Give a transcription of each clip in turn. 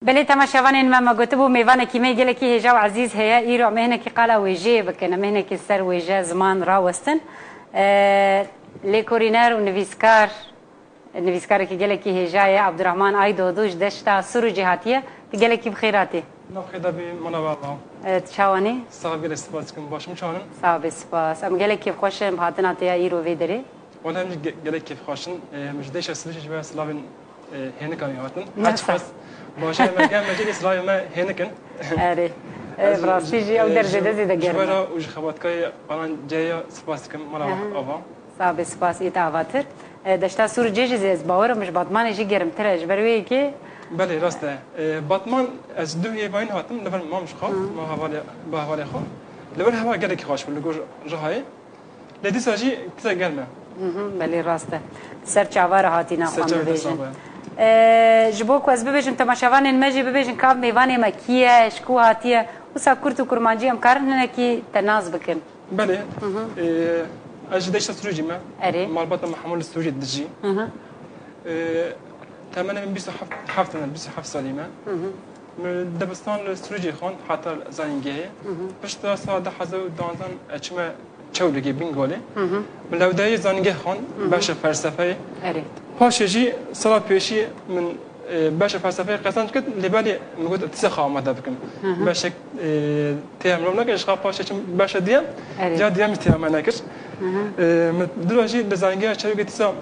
بله تماشاوان ما گوتبو میوان کی میگله کی هجا عزیز هيا ایرو مهنه کی قالا ویجه بکنه مهنه کی سر ویجه زمان راوستن لیکورینر و نویسکار کی گله کی هجا عبدالرحمن ایدو دوش دشتا سرو جهاتیه گله کی بخیراتی نخدا بی منابع چاوانی صاحب گله سپاس کن باشم چانن صاحب سپاس ام گله کی خوشم هاتنا تیا ایرو ویدری ولی هم گله کی خوشن مجدش اسلوبش به سلاوین هنکانی هاتن نفس باشه مگه مجلس اسلام ما هنکن اره براستی او درجه دزی دگرم شبرا وج خباتکای آن جایا سپاس کن منابع آوا صاحب سپاس ایتاواتر دشتا سور جیجز از باورم مش باتمان جی گرم ترج بروی کی بله راسته باتمان از دو یه هاتم لبن ما مش خو ما حواله خو لبن هوا گله کی خوش بلگو جهای لدی ساجی کتا گلمه بله راسته سر چاوار هاتینا خون ببیجن جبو کو از ببیجن تماشاوان المجی ببیجن کاف میوان مکیه شکو هاتیه وسا کرت و کرمانجی ام کارن کی تناز بکن بله اجدش سروجی ما اره مالبات محمول السروجي دجي تماما من 27 سالي ما من دبستان السروجي خون حتى زانجيه باش تا ده حزو دانزان اچما چولگی بینگوله ملودای زانگه خون باش فلسفه اره پاشجی سال پیشی من باش فلسفه قسانج کد لبالی میگوید اتساق آمده بکن باش تیام نکش خواهد پاشش باش دیم یا دیم تیام نکش دلوقتي لزانجه چه اتساق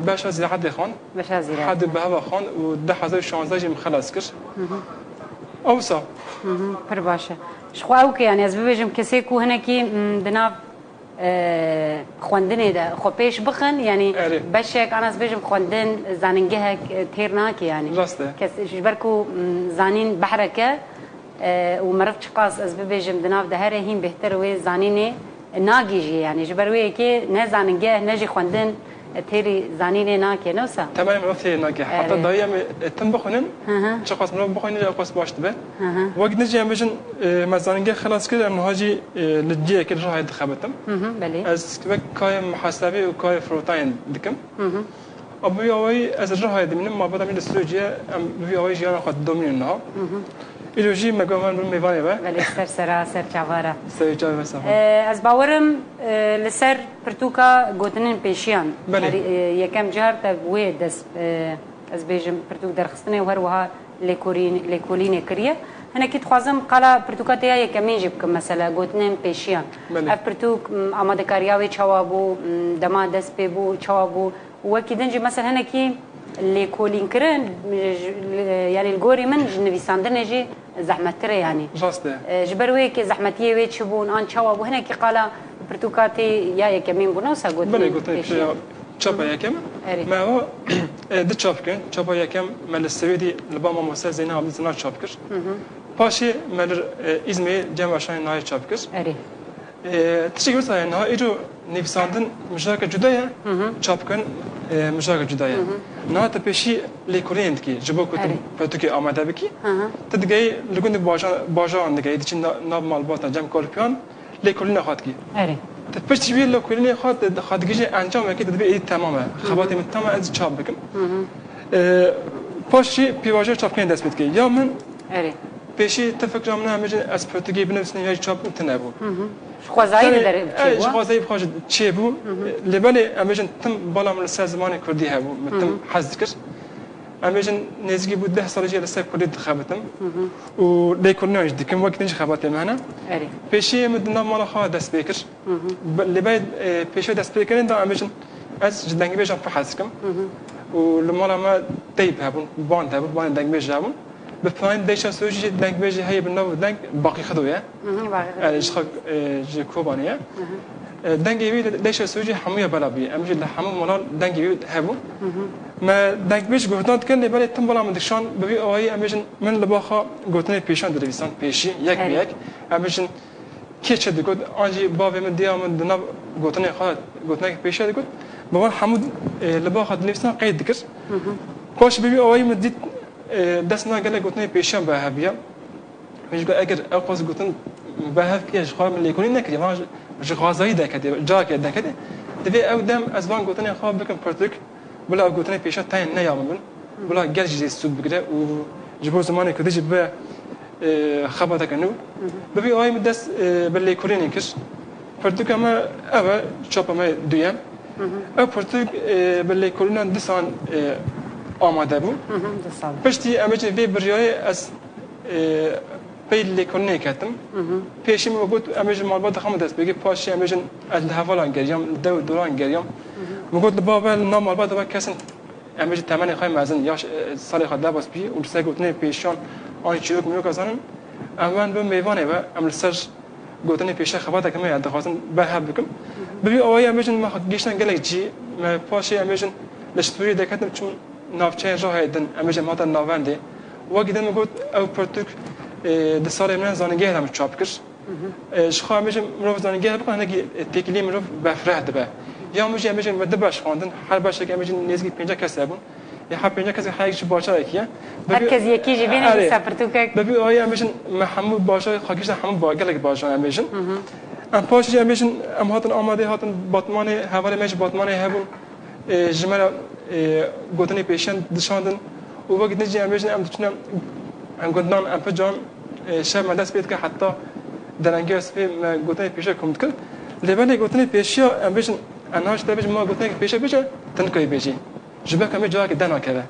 باش زیاد خون باش زیاد حد به هوا خون و 2016 جیم خلاص کش اوسا پر باشه شخو او که یعنی از ببیجم کسی کو هنه کی دناب خواندنه ده خو پیش بخن یعنی بشک انا از ببیجم خواندن زانینگه تیرناک یعنی راسته کس جبرکو زانین بحرکه و مرف چقاس از ببیجم دناب ده هر هیم بهتر و زانینه ناگیجی یعنی جبروی که نه زانینگه نجی خواندن تیری زانینه ناکه نوسا تمام نفسي ناكي حتى ضايع تم بخونن شخص من بخونن شخص باش تبه وقت نجي مجن مزانجه خلاص كده انه هاجي للجيه كده راح يدخبتم بله از كبك كاي محاسبه وكاي فروتاين دكم ابو يوي از راح يد من ما بدا من السلوجيه ام يوي جانا خد دومين انها ایلوژی مگمان رو میوانه با ولی سر چواره سر چواره سر از باورم لسر پرتوکا گوتنین پیشیان یکم جهر تبوی دست از بیشم پرتوک درخستنه و هر وها لیکولین کریه هنر کیت خوازم قلا پرتوکا تیا یکمی جب کم مثلا گوتنین پیشیان اف پرتوک آماده کاریاوی چوابو دما دست ببو چوابو وکی دنجی مثلا هنر کی لیکولین کرن یعنی الگوری من نویساندن جی زحمت تره یعنی راسته جبروی که زحمتیه وی چبون آن چواب و هنر کی قالا پرتوکاتی یا یکمین بنا سا گوتن بله گوتن چاپا یکم ما هو ده چاپ کن چاپا یکم مال السویدی لبا ما موسى زینا عبد زنا چاپ کش پاشی مال ازمی جمع شان نای چاپ کش اره تشکر سایه نه ایرو نویساندن مشارکت جدایه چاپ کن مشارکت جدایه نه تا پیشی لیکولین کی جبو کتم پرتوکی آماده بکی تدگی لگون باجان دگی دیچ ناب مالبات جمع کالپیان لیکولین خواهد کی اره تپشت بی لیکولین خواهد گیج انجام کی تدبی اید تمامه خباتی من تمام از چاپ بکن پاشی پیواژه چاپ کن دست بید کی یا من اره پیشی تفکرم نه میشه از پرتوکی بنویسن یا چاپ تنبو خوازایی داره چی بود؟ خوازایی بخواهد چی بود؟ لبالی امیجن تم بالا من سه زمانی کردی ها بود متم حذف کرد امیجن نزدیکی بود 10 سالی جلسه کردی دخابتم و لیکولنیش دکم وقتی نش خباتی منه پیشی مدنا مالا خواه دست بکر لبای پیشی دست بکرین دا امیجن از جدنگی بیشتر فحص کم و لمالا ما تیپ ها بود بان دنگ بیش جابون بفهمن دیش سوژی دنگ بیش هی بنو دنگ باقی خدویه ايش خا جكوبانيه دنگي بي ليش سوجي حميه بلا بي امجي لحمو مولان دنگي بي هبو ما دنگ بيش گفتند كن بالي تم بلا من دشان ببي اوي امجن من لباخا گوتني پیشان درويسان پیشي یک بیک امجن كيچ دگود انجي باوي من ديا من دنا گوتني خا گوتني پیشا دگود بابا حمود لباخا درويسان قيد دكر کوش ببي اوي مديت دسنا قال گوتني پیشان به هبيا مش اگر اقص گوتن به هف کیش خواهم لیکونی نکردی ما جغازایی دکدی جا که دکدی دوی او دم از وان گوتنی خواب بکن پرتوک بلا گوتنی پیشا تاین نیامون بلا گرجی سود بگیره و جبو زمانی کدی جب خبرت کنو ببی آی مدرس بله کورینی کش پرتو کما اول چاپ ما دویم او پرتو بله کورینان دسان آماده بود پشتی امیج وی بریای از پیل کورینی کردم پیشی می بود امیج مالبات خام دست بگی پاشی امیج از هفالان گریم دوران گریم میگفت بابل نام مالبات و کسن امیج تمنی خواهیم ازن یا سال خود لباس بی اون سه گفتنی پیشان آن چیزی که میگذارن اول به میوانه و عمل سر گفتنی پیشه خبرت که من دخواستم به هم بکم ببی آوای امیجن ما گیشتن گلک جی ما پاشی امیجن لشتوری دکتم چون نافچه راه هدن امیجن ما تا ناونده و گیدن میگفت او پرتوک دسال من زانگی هم چاپ کرد شخو امیجن مروف زانگی هم بکنه نگی تکلی مروف بفرد به یا امیجن مده باش خواندن هر باشه که امیجن نزدیک 50 کسی بون یا هر 50 کسی هایش باشه کیه مرکز یکی جبینه سفرتوک ببی آی امیجن محمود باشه خاکیش همون با گلک باشه امیجن ام پاشی امیجن ام هاتن آماده هاتن باتمان حواله میش باتمان هبون جمله گوتنی پیشن دشاندن و وقت نجی امیجن ام دچنم ام گندان ام پجان شب مدرس بیت که حتی درنگی اسپی گوتنی پیشه کمد کرد لبنی گوتنی پیشیا امیجن انهاش تبج ما گوتنی پیشه بشه تنکای بیجی جبه کمی جا که دنا کرده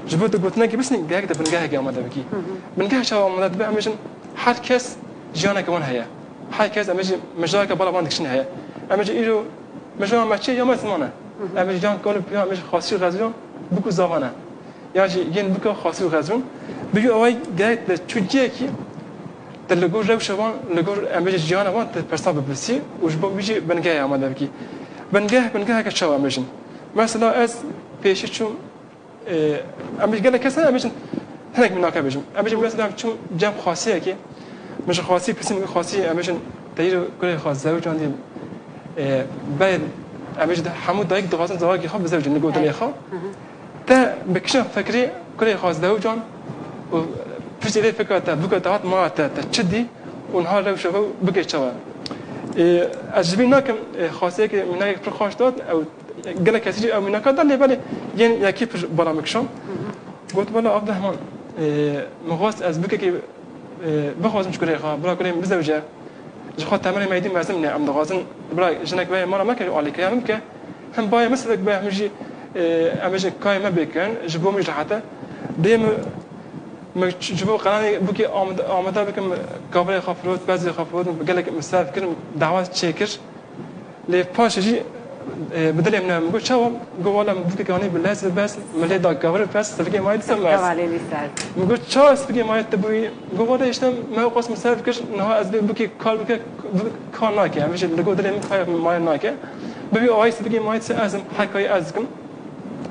جبه تو گوتنی که بس نی گه که بنگاه که آماده بکی بنگاه شو آماده به امیجن هر کس جانا که ون هیا هر کس امیجن مجرا که بالا وان دکشن هیا امیجن ایرو مجرا ما چی یا ما زمانه امیجن جان کل بیا امیجن خاصی غزون بکو زبانه یا چی ین بکو خاصی غزون بگی آوای گه چوجیه کی تلگور رو شوان لگور امیجن جانا وان تپرسا ببسی و جبه بیجی بنگاه آماده بکی بنگاه که شو امیجن مثلا از پیشی چون امیج گله کسان امیجن هنگ مناقه بجم امیجن مثلا چون جمع خاصیه که مش خاصی پسی میگه خاصی امیجن تیر کلی خاص زوجان دی بعد امیجن حمود دایک دغازن زواجی خوب زوج نگود لی خو تا بکشف فکری کلی خاص زوجان و پسی لی فکرت بکات ما تشدي ونها لو شافوا بقيت شوا أجبين ناكم خاصية مناك برخاش داد أو قال كثير أو مناك دار لي بالي يعني يكيب برامجشون قلت بالله أفضل همان مغاص أزبك كي بخواز مش كوري خا برا كوري بزوجة جخات تمرين ما يدين معزمني عم دغازن برا جنك باي مرة ما كانوا على كلام ممكن هم باي مثلا باي مجي أمجي كاي ما بيكن جبوا مش حتى ديم جبوا قناني بكي آمده بكم قابل خفروت بعضی خفروت بقول لك مسافر كلم دعوات تشيكر لي باشجي بدل من نقول شو قوالا بكي كاني بالله بس ملي دا قابل بس تبكي ما يتسمع نقول شو تبكي ما يتبوي قوالا يشتم ما قص مسافر كش نها از بكي كال بكي كان ناكي مش اللي قدر من خايف ما ناكي ببي اويس بكي ما يتسازم حكاي ازكم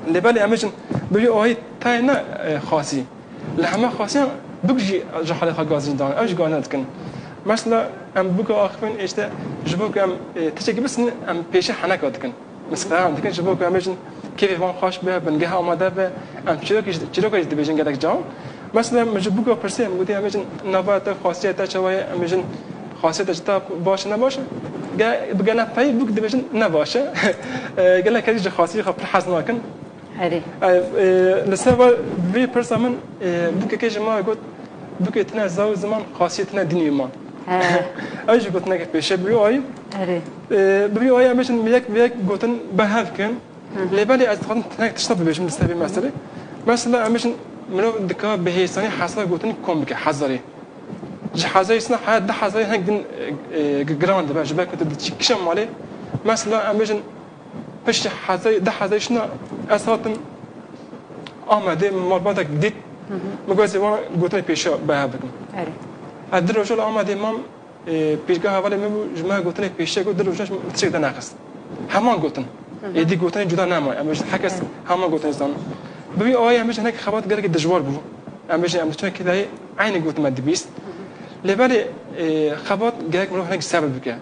اللي بالي امجن ببي اوي تاينا خاصي لحما خاصين بقجي جحال خاصين دان ايش قانت كن مثلا ام بقى اخفين ايش ده جبوك ام تشكي بس ام بيش حنك كن مثلا عندك جبوك امجن كيف فان خاش به بنجها اماده به ام چلوك ديفيجن قدك جاو مثلا مجبوك برسي ام قلت امجن نبات خاصيه شويه امجن خاصيه تجتا باش نباشه بقى انا باي بوك ديفيجن نباشه قال لك هذه خاصيه خبر حزنا كن هري لسه في برسمن بوك كي جماعه قلت بوك تنا زاو زمان خاصيتنا ديني ما ايش قلت لك بيش بيو اي هري بيو اي مش ميك قلتن بهاف كان لبالي از تنك تشطب بيش مستبي مثلا مش منو دكا بهيساني حصل قلتن كوم بك حذري حذري سنا حد حذري هنك جراند باش باك تشكشم مالي مثلا مش پشت حذای ده حذایش نه اساساً آمده مربوطه دید مگویی وان گوتنی پیش به هم بکن. ادر روشل آمده مام پیشگاه حواله میبو جمعه گوتنی پیشه گود در روشش تشک دناقص. همان گوتن. ایدی گوتنی جدا نمای. امیش حکس همان گوتنی زن. ببی آیا امیش هنگ خبرت گرگ دجوار بو. امیش امروز چون کدای عین گوت مدبیست. لبالی خبرت گرگ منو هنگ سبب بکه.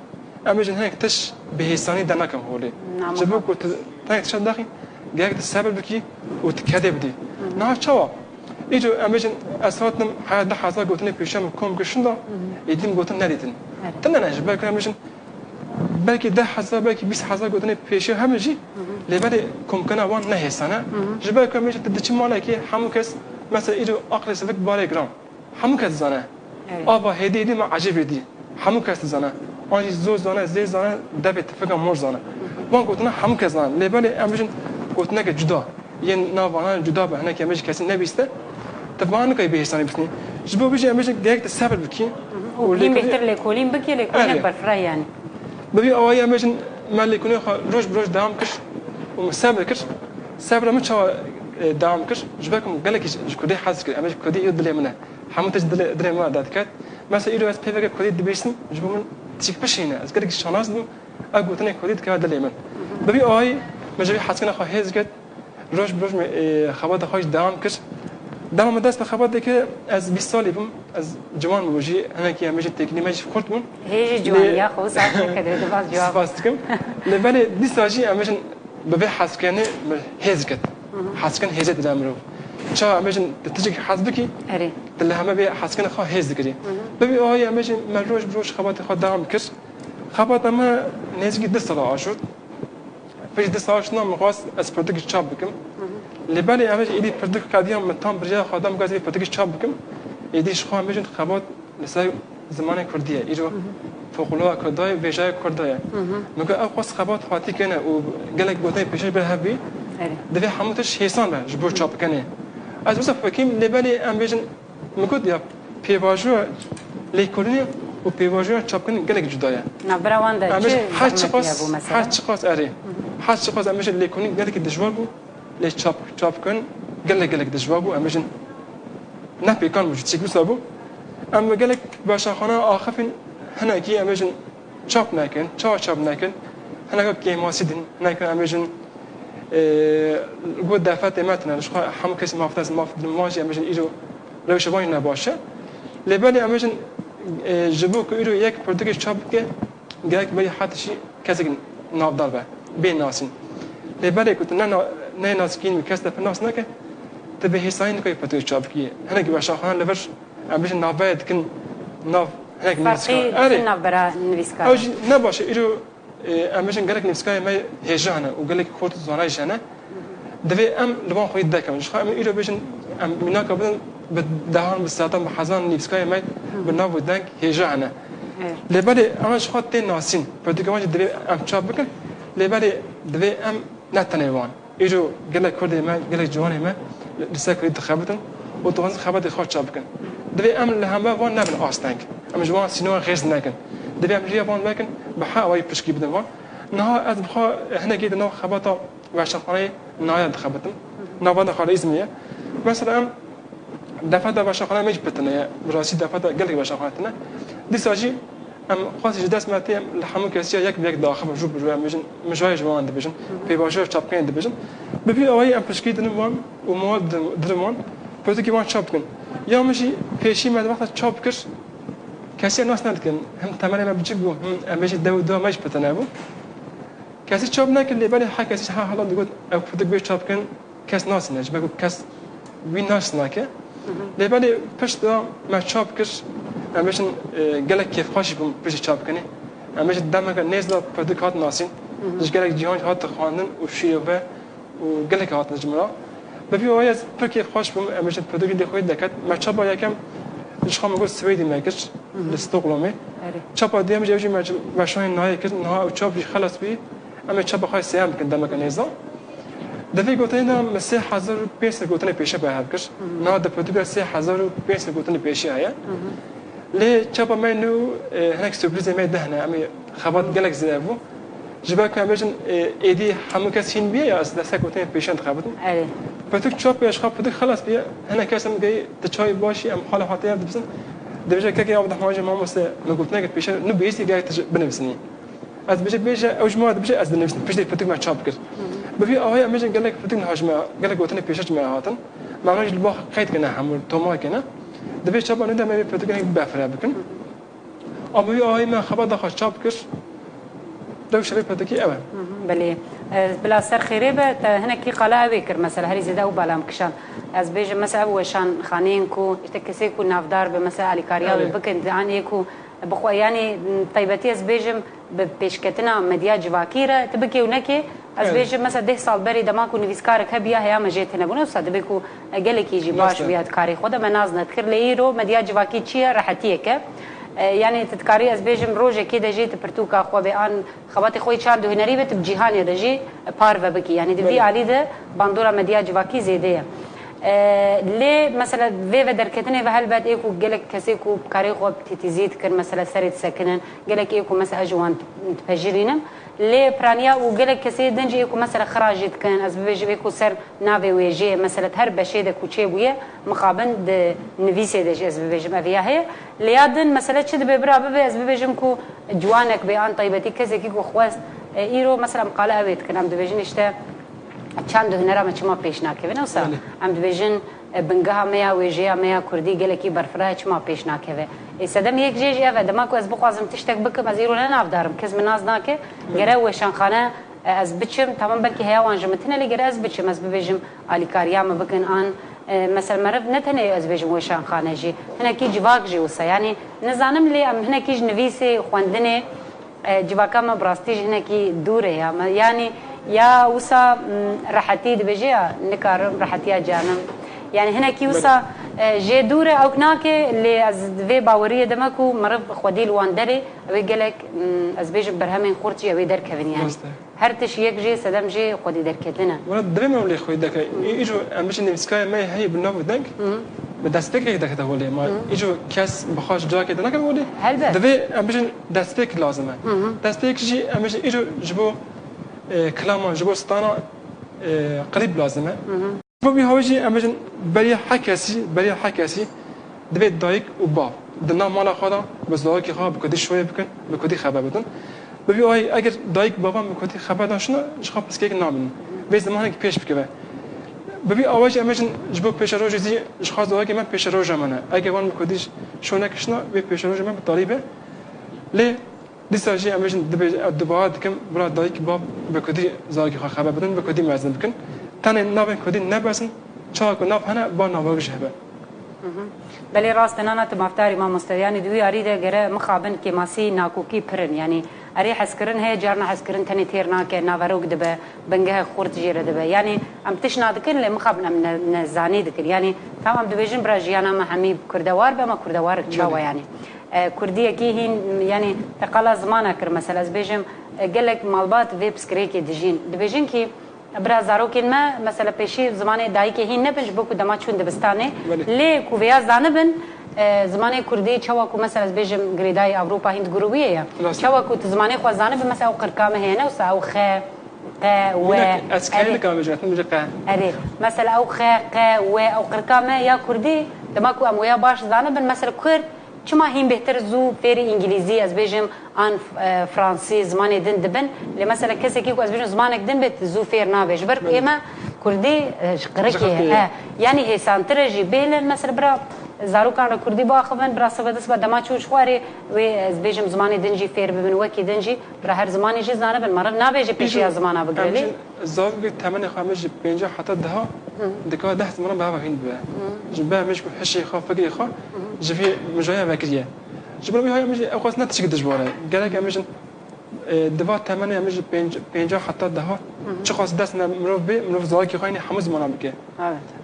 امیش هنگ تش بهیسانی دناکم هولی. جبوك وتانك تشد داخل جاك تسابل بكي وتكذب دي نها شوا يجو امجن اساتنا هذا حصل قلتني بيشام كوم كشندا يدين قلتن ناديتن تنا بالك امجن بالك ده حصل بالك بيس حصل قلتني بيشام همجي لبالي كوم كنا وان نهي سنه جبالك امجن تدشي مالك حمو كس مثلا ایرو عقل سبک باره گرام همون کس زنه آبا هدی دی ما عجیب دی همون کس زنه آنی زو زنه زی زنه دبی تفکر مر زنه وان گفتن همون کس زنه لبالی امروزن گفتن که جدا یه نوانان جدا به هنر که امروز کسی نبیسته تبان که بهشانی بسنی جبو بیش امروز گیت صبر بکی ولیم بهتر لکولیم بکی لکولیم برفرای یعنی ببی آوای امروز مال کنی روز بروز دام کش و صبر کش صبر ما چه دام کش جبکم گلکی کدی حس کرد امروز کدی یاد دلی منه همون تج دلی ما داد کرد مثلا ایرو از پیوگه کدی دبیسن جبو من تیک بشینه از گلکی شاناز دو اگوتنی کدی که دلی من ببی آوای مجبور حس کنه خواهیز کرد روز بروز خبات خواهش دام کش دام دست به خبات که از 20 سالی بم از جوان بوجی انا کی همیشه تکنی مش خورد من هیچ جوانی خو ساعت کدر دفاع جواب سپاسکم لبنی دیساجی همیشه به حس کنه هیز کرد حس کنه هیز دامرو چه همیشه تجی حس بکی اری دل همه به حس کنه خواه هیز کردی ببی آیا همیشه من روز بروز خبات خود دام کش خبات ما نزدیک 2 سال آشود فيش دي صارش نام مقاس از پرتوک چاپ بکم لبالی همش ایدی پرتوک کادیام متام برجا خدام گازی پرتوک چاپ بکم ایدیش خو همیشون خبات لسای زمان کردیه ایرو فوقلوا کردای ویژای کردای مگه اقص خبات خاطی کنه و گلک بوتای پیش به هبی دوی همونش حسان به جبر چاپ کنه از واسه فکیم لبالی امبیشن مگه دیا پیواژو لیکولینی و پیواژو چاپ کنه گلک جدایه نبروان ده چه هر چقاس اری هر چقاس امشن لیکونی گلک دشوار بو لی چاپ کن گلک دشوار بو امشن نه پیکان موجود چیک بسابو اما گلک باشخانه آخفین هنا کی امشن چاپ نکن چاپ نکن هنا کی ماسیدن نکن امشن گود دفعت متن نش هم کسی مافتاز ماجی امشن ایرو روش وای نباشه لبالی امشن جبو که ایرو یک پرتوکش چاپ که گلک بی حتشی کسی نافدار به بین ناسین لبالی که نه ناسکین میکس دفعه ناس نکه تبه حساین که پرتوکش چاپ کیه هنگی باشه خان لورش امروز نافد کن ناف هنگ فرقی ناف برا نویسکار اوج نباشه ایرو امروز گلک نویسکار ما هجانه و گلک خورد زانای جانه دوی لبان خوید دکم جخ ایرو بیشن مینا که بدن به دهان به ساعتان به حزان نویسکار ما به ناف ودنگ هجانه لبالی امش خود تین ناسین پرتوکش ما دوی چاپ بکن لبالی دوی نتنیوان ایرو گلک کردی ما گلک جوانی ما لسه کرد خبرتن و تو هنوز خبرت خود چاپ کن دوی لهمه وان نبن آستنگ جوان سینوان خیز نکن دوی ریا وان بکن به حاوی پشکی بدن وان نه از بخوا هنر گید نه خبرتا واشخانه نهایت خبرتن نواد خاله اسمیه مثلا دفعه واشخانه میج بتنه راسی دفعه گلک واشخانه تنه دیساجی خاصی دست مرتی لحمو کسی یک داخل جوب جواب میشن مشای جوان دبیشن پیواشو چاپ کن دبیشن ببین آوای پشکی دنم وان و مواد درمان پرتوکی وان چاپ کن یا میشی پیشی مد وقت چاپ کش کسی ناس ندکن هم تمام ما بچگو هم میشی دو ماش بتنه بو کسی چاپ نکن لیبالی ها کسی ها حالا دیگه پرتوک بیش چاپ کن کس ناس نج بگو کس وی ناس نکه لیبالی پشت ما چاپ کش امشن گلک کیف خاشی بم پیش چاپ کنی امشن دم که نیز داد پرتوک هات ناسین دش گلک جهان هات خواندن و شیوه و گلک هات نجمرا ببی آیا از پرکی خوش بم امشن پرتوک دی خوید دکت ما چاپ یکم دش خام گفت سویدی میکش استقلامی چاپ دیام جوجی ماشین نهای کس نه چاپ خلاص بی اما چاپ خواهی سیام کن دم که نیزا دفعه گوتنی دام 3500 گوتنی پیشه به هر کش نه د پرتوک 3500 گوتنی پیشه هیا لی چاپ منو هنگ سورپرایز می دهنه امی خبرت گلک زده بو جبا که امروز ایدی همه کس هین بیه یا از دسته کوتاه پیشند خبرتون پرتوک چاپ یاش خب پرتوک خلاص بیه هنگ کسی میگه تچای باشی ام حال خاطر دبسن درجه که آب دهماج ما مست نگفت نگه پیش نو بیستی گاهی بنویسنی از بیشه اوج ما بیشه از نویسن پیش پرتوک ما چاپ کرد ببین آهای امروز گلک پرتوک نهاجم گلک کوتاه پیشش می هاتن معنیش با قید کنه همون توما کنه دبی چاپ آنده می پرتوک نگه بفره بکن آبی آهای من خبر داخل چاپ کرد دو شبیه پرتوکی اوه بله بلا سر خیره به هنر کی قلعه بکر مثلا هری زده او بالام کشان از بیج مثلا وشان خانین کو اشتکسی کو نافدار به مثلا علی کاریا بکن دانی کو بخو يعني طيبتي از بيجم بپیشکتنا مدیا جواکیره تبکی ونکی از بيجم مثلا 10 سال بری دماکو نویسکارک هبیا هيا مجيت هنا بنو صد بكو قالك يجي باش بيات كاري خدا مناز نذكر ليرو مديا جواكي تشيا راحتيك يعني تذكاري از بيجم روجه كده جيت برتوكا خو بان خباتي خوي شاندو هنري بت بجيهان رجي بارفا بكي يعني دي علي ده باندورا مديا جواكي زيده ليه مثلا في دركتني بهالبات ايكو قالك كسيكو بكاري خو بتزيد كر مثلا سرت سكنن قالك ايكو مثلا اجوان تفجرينم ليه برانيا وقالك كسي دنجي ايكو مثلا خراجت كان از بيجي ايكو سر نافي ويجي مثلا هرب شيده كوتشيبويه مقابل نفيسي دج از بيجي ما فيها هي ليادن مثلا تشد ببرا ببي از بيجم كو جوانك بيان طيبتي كسي كيكو خواست ايرو مثلا مقاله اويت كان عم دبيجن اشتا چند هنرا ما چما پیش ناکه و نوسا ام دبیجن بنگاه میا ویجیا میا کردی گله کی برفرای چما پیش ناکه و ایسادم یک جیج اوه دماکو از بخوازم تشتک بکم از ایرو نه نافدارم کس من ناز ناکه گره وشان خانه از بچم تمام بلکی هیا وانجمتنه لی گره از بچم از ببیجم آلیکاریا ما بکن آن مثلا مرف نتنه از بيجم وشان خانه جي هنا كي جواك جي وسا يعني نزانم لي ام هنا كي نويسي خواندنه جواكا ما براستيج هنا كي دوره يعني يا وسا راحتي دبجيا نكار راحتيا جانم يعني هنا كي وسا جي دوره او كناكي اللي از في باوريه دمكو مرض خوديل واندري او قالك از بيجم برهمين خورتي او دركبن يعني هرتش يك جي سدم جي خودي دركتنا وانا دريم ولا خوي دك يجو امش نفسكاي ما هي بالنوف دنك بدستك دك تقولي ما يجو كاس بخاش جاك دنك ولي دبي امش دستك لازمه دستك جي امش يجو جبو كلام جبو ستانا قريب لازمه ببي هوجي امجن بري حكاسي دبي دايك وباب دنا مالا خدا بس دايك خا بكدي شويه بكن بكدي خبر بدن ببي اي اگر دايك بابا بكدي خبر داشنا شخاب بسكيك نامن بس زمانك پیش بكبه ببي اواج امجن جبو پیش روج زي اشخاص دايك من پیش روج منه اگر وان بكديش شونه كشنا بي پیش روج من بطريبه ليه دیساجی امروز دباغ دکم برای دایک باب بکدی زاگی خبر بدن بکدی مزن بکن تنه نابن کدی نبسن چاک و ناب هنه با نابغش هبه بله راست نانا تمافتاری ما مستدیانی دوی آریده گره مخابن که ماسی ناکوکی پرن یعنی اری حسکرن هی جارنا حسکرن تنی تیر ناکه ناوروگ دبه بنگه خورد جیره دبه یعنی ام تشنا دکن لی مخابن ام نزانی دکن یعنی تمام دبیجن براجیانا ما همی کردوار به ما کردوارک چاوا یعنی كردية كي هين يعني تقلا زمانه كر مثلا بيجم قال لك مالبات فيبس كريكي دجين دبيجن كي برازاروكين ما مثلا بيشي زمانه دايكي هين نبنج بوكو دماتشون دبستانه ليه كوفيا زانبن زمانه كردي چواكو مثلا بيجم غريداي اوروبا هند جروبيه چواكو زمانه خو زانب مثلا او قرقامه هنا وسا او خ و اسكاين كامل جات مجقه اري مثلا او خ و او قرقامه يا كردي دماكو امويا باش زانبن مثلا كرد چما هیم بهتر زو فيري انجليزي از بيجم ان فرانسي زمانه دن دبن لمثلا كسي كيكو از بيجم زمانك دن بت زو فير نافش برك اما كردي قركي يعني هي سانترجي بيل مثلا برا زارو كان كردي باخفن برا سبدس بدما چوش خواري و از بيجم زمانه دنجي فير ببن وكي دنجي برا هر زمانه جي زانه بالمرض نافش بيشي زمانه بقرلي زاو ثمن خامج بينجا حتى ده دكا ده زمان بها هند بها جنبها مش بحشي خاف فقي خا جفي مجايا بكريه جبرو هي مش اخوس نتشك دجبوره قالك مش دفا ثمن مش بينجا حتى ده شخص دسنا مروف بي مروف زاكي خايني حمز منا بك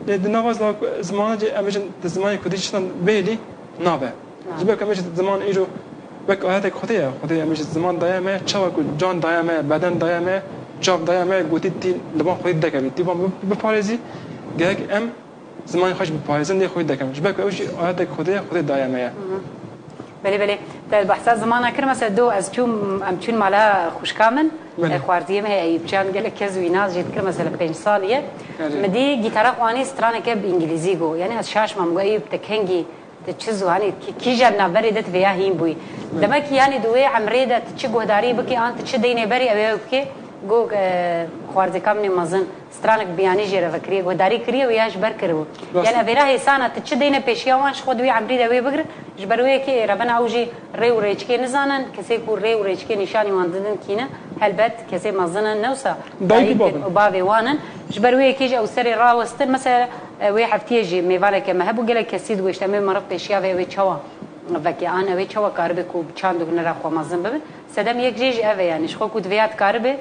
ده نواز زمان جي مش زمان كديشن بيلي نابه جبك مش زمان ايجو بك هاتك خديه مش زمان دايما تشاوك جان دايما بدن دايما جاب دايما قلت تي لبان خدي دكبي تي بفارزي قالك ام زمان خوش بپایزن دی خود دکم جبک اوش آیات خود دایمه بله بحث زمان کرد مثلا دو از چون مالا خوش کامن خواردیم هی ایب چند گله کزوی ناز جد کرد مثلا 5 سالیه مدی گیتار خوانی سترانه که انگلیسی گو یعنی از شاش مام گو ایب تکنگی تچزو هنی کی جرنا بری دت ویا هیم بوی دمک یعنی دوی عمری دت چه گهداری بکی آن تچ دینه بری اوی بکی گو خوارزی کامنی مازن سترانك بياني جيرا فكريه وداري كريه وياش بركرو يعني افيرا سانه تشدينا بيشيا وانش خدوي عمري دوي بقر جبروي كي ربنا اوجي ري وريچكي نزانن كسي كو ري وريچكي نشاني واندن كينا هلبت كسي مازن نوسا دايك وبافي وانن جبروي كي او سري راوستن مثلا وي حفتيجي ميفالك ما هبو قال كسيد ويش تمام مرف بيشيا وي تشوا وکی آن اوی چه وکار به کوب چند دو نرا خو مزن ببین سدم یک جیج اوی یعنی شخو کود ویات کار به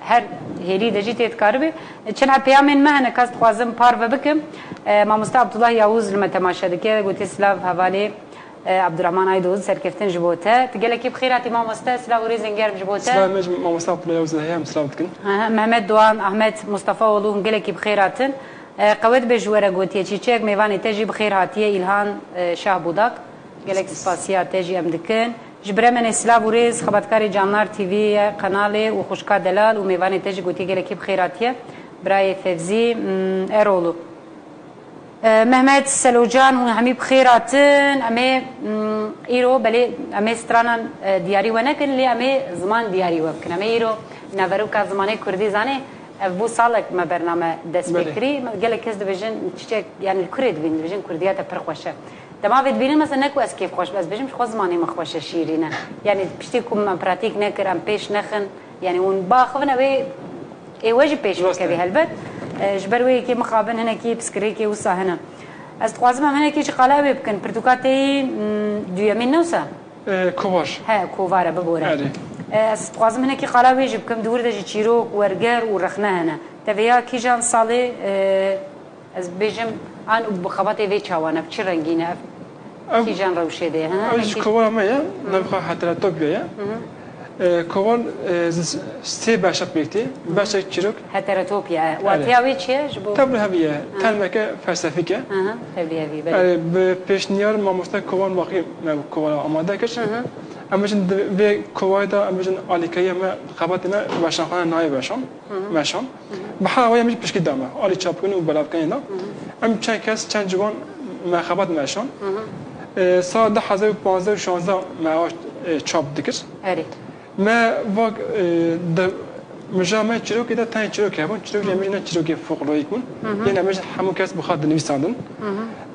هر هری دجی تیت کار به چند پیامین مهنه کاست خوازم پار و بکم ما مستعد عبدالله یاوز لما تماشا دکه گوتی سلاف حوالی عبدالرحمن عیدوز سرکفتن جبوته تقول کی بخیرات امام مستعد سلاف وريزنجر جبوته سلام ما مستعد عبدالله یاوز هيا مسلام تكن محمد دوان احمد مصطفى ولوهم قال کی بخیراتن قوت بجوره گوتی چی چک میوانی تجی بخیراتیه الهان شاه بودک قال لك سپاسیا تجی امدکن جبره من سلاف وريز خبرکاری جانار تی وی قناه و خوشکا دلال و میوانی تجی گوتی قال کی بخیراتیه برای فوزی ارولو محمد سلوجان و همی بخیراتن امی ایرو بله امی سترانان دیاری و نکن لی امی زمان دیاری و بکن امی ایرو نورو که زمانه کردی زانه بو سالک ما برنامه دست بکری گله کس دبیجن چیچک یعنی کرد بین دبیجن کردیات پر خوشه دما وید بینیم مثلا نکو از کیف خوش بس بجم خو زمانه مخوشه شیرینه یعنی پشتی کوم من پراتیک نکرم پیش نخن یعنی اون باخونه وی ای وجه پیش بکبی هلبت جبروي كي مخابن هنا كي بسكري كي وصا هنا استقوازم هنا كي قلاوي بكن برتقاتي دويامين نوسا كوار ها كوفاره ببوره استقوازم هنا كي قلاوي جبكم دور دجي تشيروك ورقر ورخنا هنا تبيا كي جان صالي از بيجم ان بخباتي في تشاوانا بشي رنگينه كي جان روشه ده ها كوار ما يا نبقى حتى توبيا كوان ستي باشا بيكتي باشا تشيروك هتراتوبيا واتياوي تشي جبو تبل هبيه تلمك فلسفيكه تبلي هبي بيشنيار ما مست كوان باقي ما كوان اماده كش امجن به كوايدا امجن اليكيه ما خباتنا باشا خان ناي باشا ماشان بحاول يمج بشكي دامه علي تشابكن وبلاب كاينه ام چن كاس چن جوان ما خبات ماشان ساعه 15 16 معاش چاپ دکش ما واق د مجامع چروکی دا تای چروکی هبون چروکی میشن چروکی فوق العاده يكون يعني مش حمو كاس بخاد نویساندن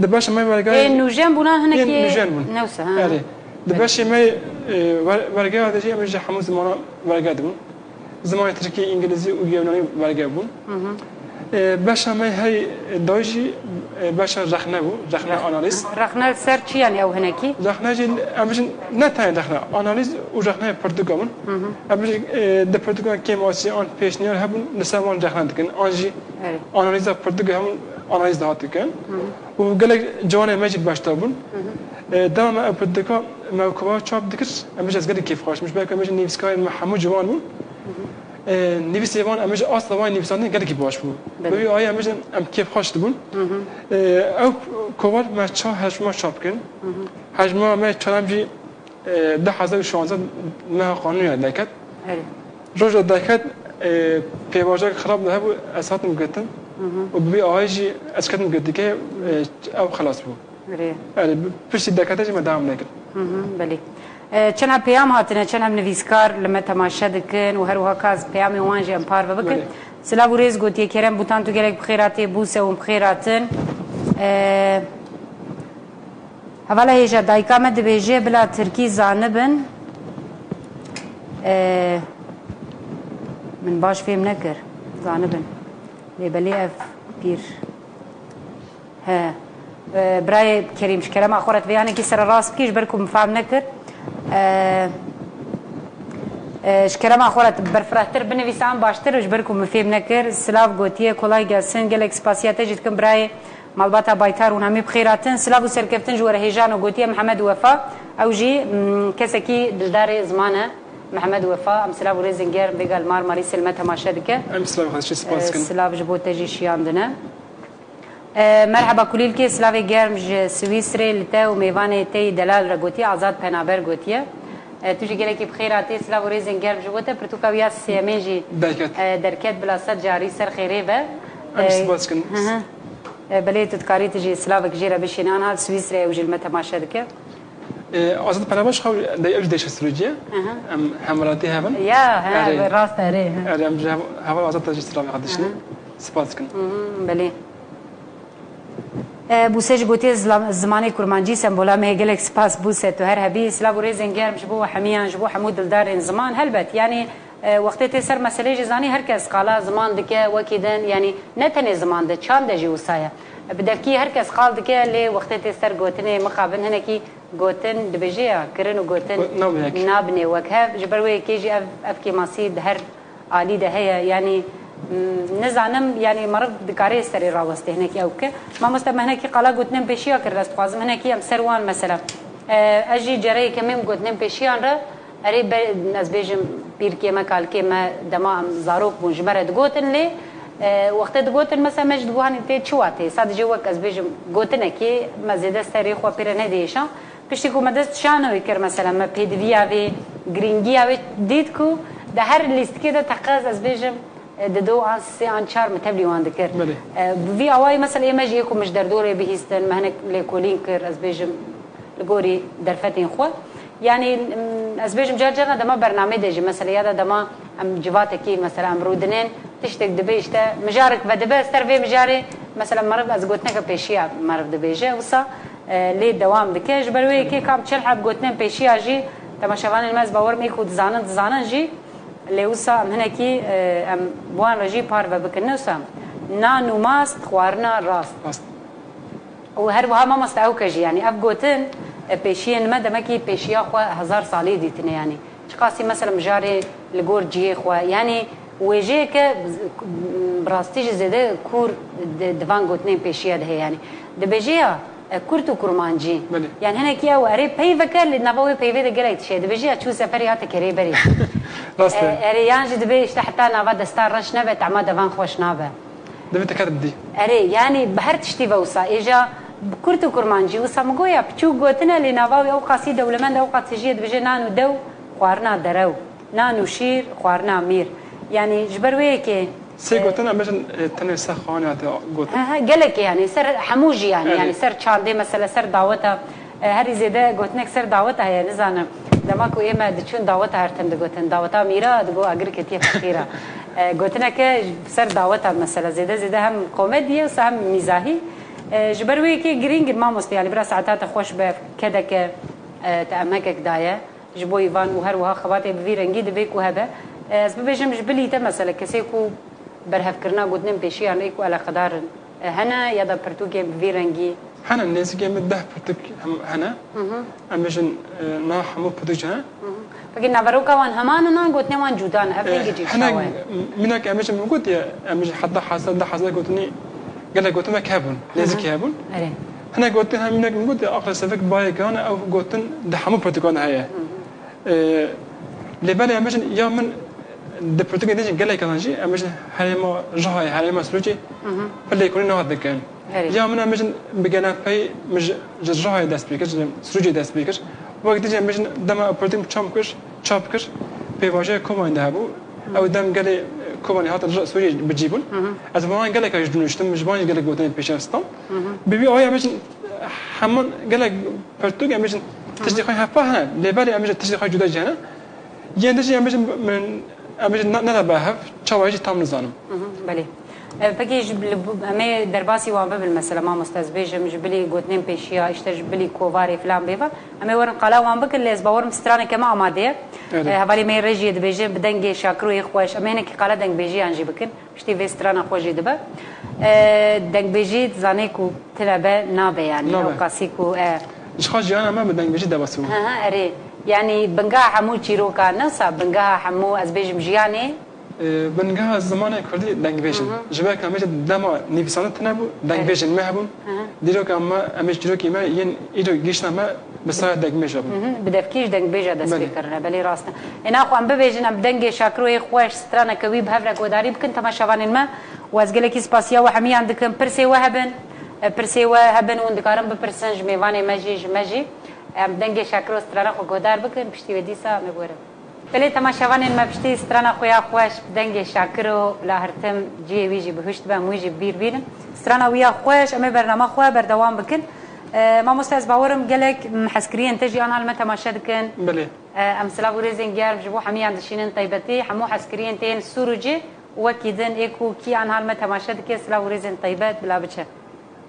د باش ما ورگای نوجان بونا هنا كي نوجان نوسه ها د باش ما ورگای هذا شيء مش حمو زمان ورگای دون زمان تركي انجليزي و يوناني ورگای بون باش ما هي دوجي باش رخنه بو رخنه اناليز رخنه سيرش يعني او هناكي رخنه جي امش نتاين رخنه اناليز و رخنه برتغالون امش د برتغال كيم اوسي ان بيشنير هبن نسمون رخنه دكن انجي اناليز برتغال هم اناليز داتكن و قال جوانه ماجد باشتابون دام برتغال ما كوا تشاب دكس امش از قد كيف خوش مش باك امش نيفسكاي محمود جوانون نویسیوان امروز اصلا وای نویسنده گلی باش بود. ببین آیا امروز ام کیف خواست بون. او کوار ما چه هجما چاپ کن. هجما ما چنم جی 2016 نه قانونی دکت. روز دکت پیواجه خراب نه بود اسات مقدم. و ببین آیجی اسکت مقدم که او خلاص بود. پشت دکتش ما دام نکرد. بله. چنها پیام هاتنه چنها نویسکار لما تماشا دکن و هر وها کاز پیام وانجی امپار و بکن سلام و ریز گوتیه کرم بوتان تو گلک بخیراتی بوسه و بخیراتن حوالا هیجا دایکامه دبیجه بلا ترکی زانبن من باش فهم نکر زانبن لیبلی اف پیر برای کریم شکرم آخورت ویانه کی سر راست کیش برکم فهم نکر شکرم آخرت برفراتر بنویسم باشتر و جبرکم مفهم نکر سلاف گوتیه کلای گسن گلک سپاسیاته جد کم برای مالباتا بایتار و همی بخیراتن سلاف و سرکفتن جوار هیجان و گوتیه محمد وفا او جی کسکی دلدار زمانه محمد وفا ام سلاف و ریزنگر بگل مار ماری سلمه تماشا دکه ام سلاف خدش سپاس کن سلاف جبوته جی شیاندنه مرحبا كليل كي سلافي جيرمج سويسري لتا وميفاني تي دلال رغوتي آزاد پنابر غوتيه توجي گلكي بخيراتي سلاف ريزن جيرمج غوته پرتوكا ويا سيميجي دركت بلا صد جاري سر خيري به سباسكن بلي تذكاري تجي سلافك جيره بشينان هذا سويسري وجي المتماشى دك آزاد پنابر خو داي اج ديش سروجيه ام حمراتي هبن يا راست اري ام هوا آزاد تجي سلافي قدشني سباسكن بلي بوسج گوتی زمانی کرمانجی سمبولا مهگلک سپاس بوسه تو هر هبی سلاو ریزن گرم جبو حمیان جبو حمود دلدار زمان هلبت يعني وقتی تسر مسئله جزانی هر کس قالا زمان دکه وکیدن يعني نتنی زمان ده چند جی وسایه بدفكي هركز قال دكا اللي وقت تستر قوتني مقابل هنا كي قوتن دبجيا كرن وقوتن نابني وكها جبروي كيجي أفكي مصيد هر عالي ده هي يعني نزعنم يعني مرض دكاري استري راوسته هناك أو ك ما مستم هناك قلا قوتن بيشيا كرست قازم هناك أم سروان مثلا أجي جري كميم قوتن بيشيان را أريب نزبيجم بير كيما قال كيما دما زاروك بونجمرة قوتن لي وقت قوتن مثلا مش دقوهن انت شواتي صاد جوك از بيجم قوتن كي ما زيد تاريخ وبيرن هديشا بشتكو مدست شانو يكر مثلا ما بيدفيا في جرينجيا في ديتكو ده هر ليست كده تقاز از بيجم دو سي ان شار متبلي وان ذكر في اواي مثلا اي ماجي يكون مش دردوري بهيستن ما هناك ليكولين كر از بيجم لغوري درفتين خو يعني از بيجم جرجنا دما برنامج دجي مثلا يادا دما ام جواتكي مثلا ام رودنين تشتك دبيشتا مجارك بدبه استرفي مجاري مثلا مرض از قوتنك بيشيا مرض دبيجه وصا لي دوام دكاج بروي كي كام تشلحب قوتن بيشيا جي تماشوان الماز باور ميكو زانن جي اللي وصا هنا كي ام بوان رجي بارفا بكنوسا نانو ماست خوارنا راست وهربها ما مستعوكجي يعني اف قوتن بيشين ما دمكي بيشيا خو 1000 صالي ديتني يعني شقاسي مثلا مجاري الجورجي خو يعني وجهك براستيج زده كور دوان قوتنين بيشيا ده يعني دبجيا كورتو كرمانجي يعني هنا كيا واري بيفكر لنبوي بيفي ده قلت شيء دبجيا شو سفري هات كري بري اري يانجي دبيش حتى نافا دستار رش نبه تعما دوان خوش نابه دبيت كاتب دي اري يعني بهرت شتي وصا اجا كورتو كرمانجي وصا مقويا بتشو قوتنا لنبوي او قصيده ولمن او قصيجيه دبجي نانو دو خوارنا درو نانو شير خوارنا مير يعني جبروي كي سيقوتنا مشان تني سخان هذا قوت قالك يعني سر حموجي يعني سر شاندي مثلا سر دعوتها هري زيدا قوتنك سر دعوتها هي نزانا دماكو ايما دچون دعوتها هرتم دقوتن دعوتها ميرا دقو اگر كتيه فكيرا قوتنك سر دعوتها مثلا زيدا هم كوميديا وسهم مزاحي جبروي كي جرينج ما مست يعني برا ساعات خوش بكدك تامكك دايه جبو ايفان وهروها خواتي بفيرنجي دبيك وهذا از ببيجم جبلي تا مثلا كسيكو برهف كرنا قدنم بيشي يعني ايكو على قدار هنا يدا برتوكي بفيرنجي هنا الناس جاي مده برتوك هنا امجن نا حمو برتوك هنا فقلنا بروكا وان هماننا قدنم وان جودان افنجي جي هنا منك امجن موجود يا امجن حتى حصل ده حصل قلتني قال قلت ما كابون ناس كابون هنا قلت لها منك موجود اقل سفك باي كان او قلت ده حمو برتوك هنا هي لبالي امجن يا من ده برتقال نيجي قال لك أنا أمجن هالما جهاي هالما سلوجي فاللي يكون نهار ذكان يا من أمجن بجانا في مج جهاي داس بيكش سلوجي داس بيكش وقت تيجي أمجن دم برتقال شام كش بيواجه كمان دهبو أو دم قال لي كمان هذا الرأس سلوجي بتجيبون أزمان قال لك أجدون يشتم مجبان قال لك بوتين بيشاستم بيبي أوي أمجن حمن قال لك برتقال أمجن تجدي خاي هفاها لبالي أمجن تجدي خاي جدا جانا يندجي أمجن من أمجد نذبحها شواهج تام نزانم. بله. فكي أمي درباسي وان ببل مثلا ما مستاز بيجم جبلي قوتنين بيشيا اشتر جبلي كوفاري فلان بيفا أمي ورن قلا وان بك اللي زبور مستراني كما أمادية. هفالي مي رجي دبيجي بدنجي شاكرو يخوش أمي هناك قلا دنج بيجي عنجي بكن مشتي في سترانا خوجي دبا. دنج بيجي زانيكو تلعبه نابه يعني أو قاسيكو. إيش خاص أنا ما بدنج بيجي دباسو. أري. يعني بنجاها حمو تشيروكا نصا بنجاها حمو أزبيج مجياني بنجاها الزمان كردي دنج بيجن جباك أمش دما نيفسانة تنابو دنج بيجن ما هبون ديروك أما أمش جروكي ما ين إيدو جيشنا ما بصير دنج بيجن بدفكيش دنج بيجا دس بيكرنا بلي راسنا أنا أخو أم ببيجن أم دنج شاكرو يخوش سترانا كويب هفرك وداري بكن تما شافان الماء وأزجلك إسباسيا وحمي عندكم برسي وهبن وندكارم ببرسنج ميواني ماجي ام دنگ شاکر استرانا خو گودار بکن پشتی ودی سا مبورم بله تماشاوان ما پشتی استرانا خویا خوش دنگ شاکر لا هرتم جی ویجی بهشت با موجی بیرن استرانا ویا خوش ام برنامه خو بردوام بکن ما مستاز باورم قالك محسكرين تجي انا لما تماشى دكن بله ام سلاف ريزين جار جبو حمي عند شينن طيبتي حمو حسكرين تين سوروجي وكيدن ايكو كي انا لما تماشى دك سلاف ريزين طيبات بلا بچه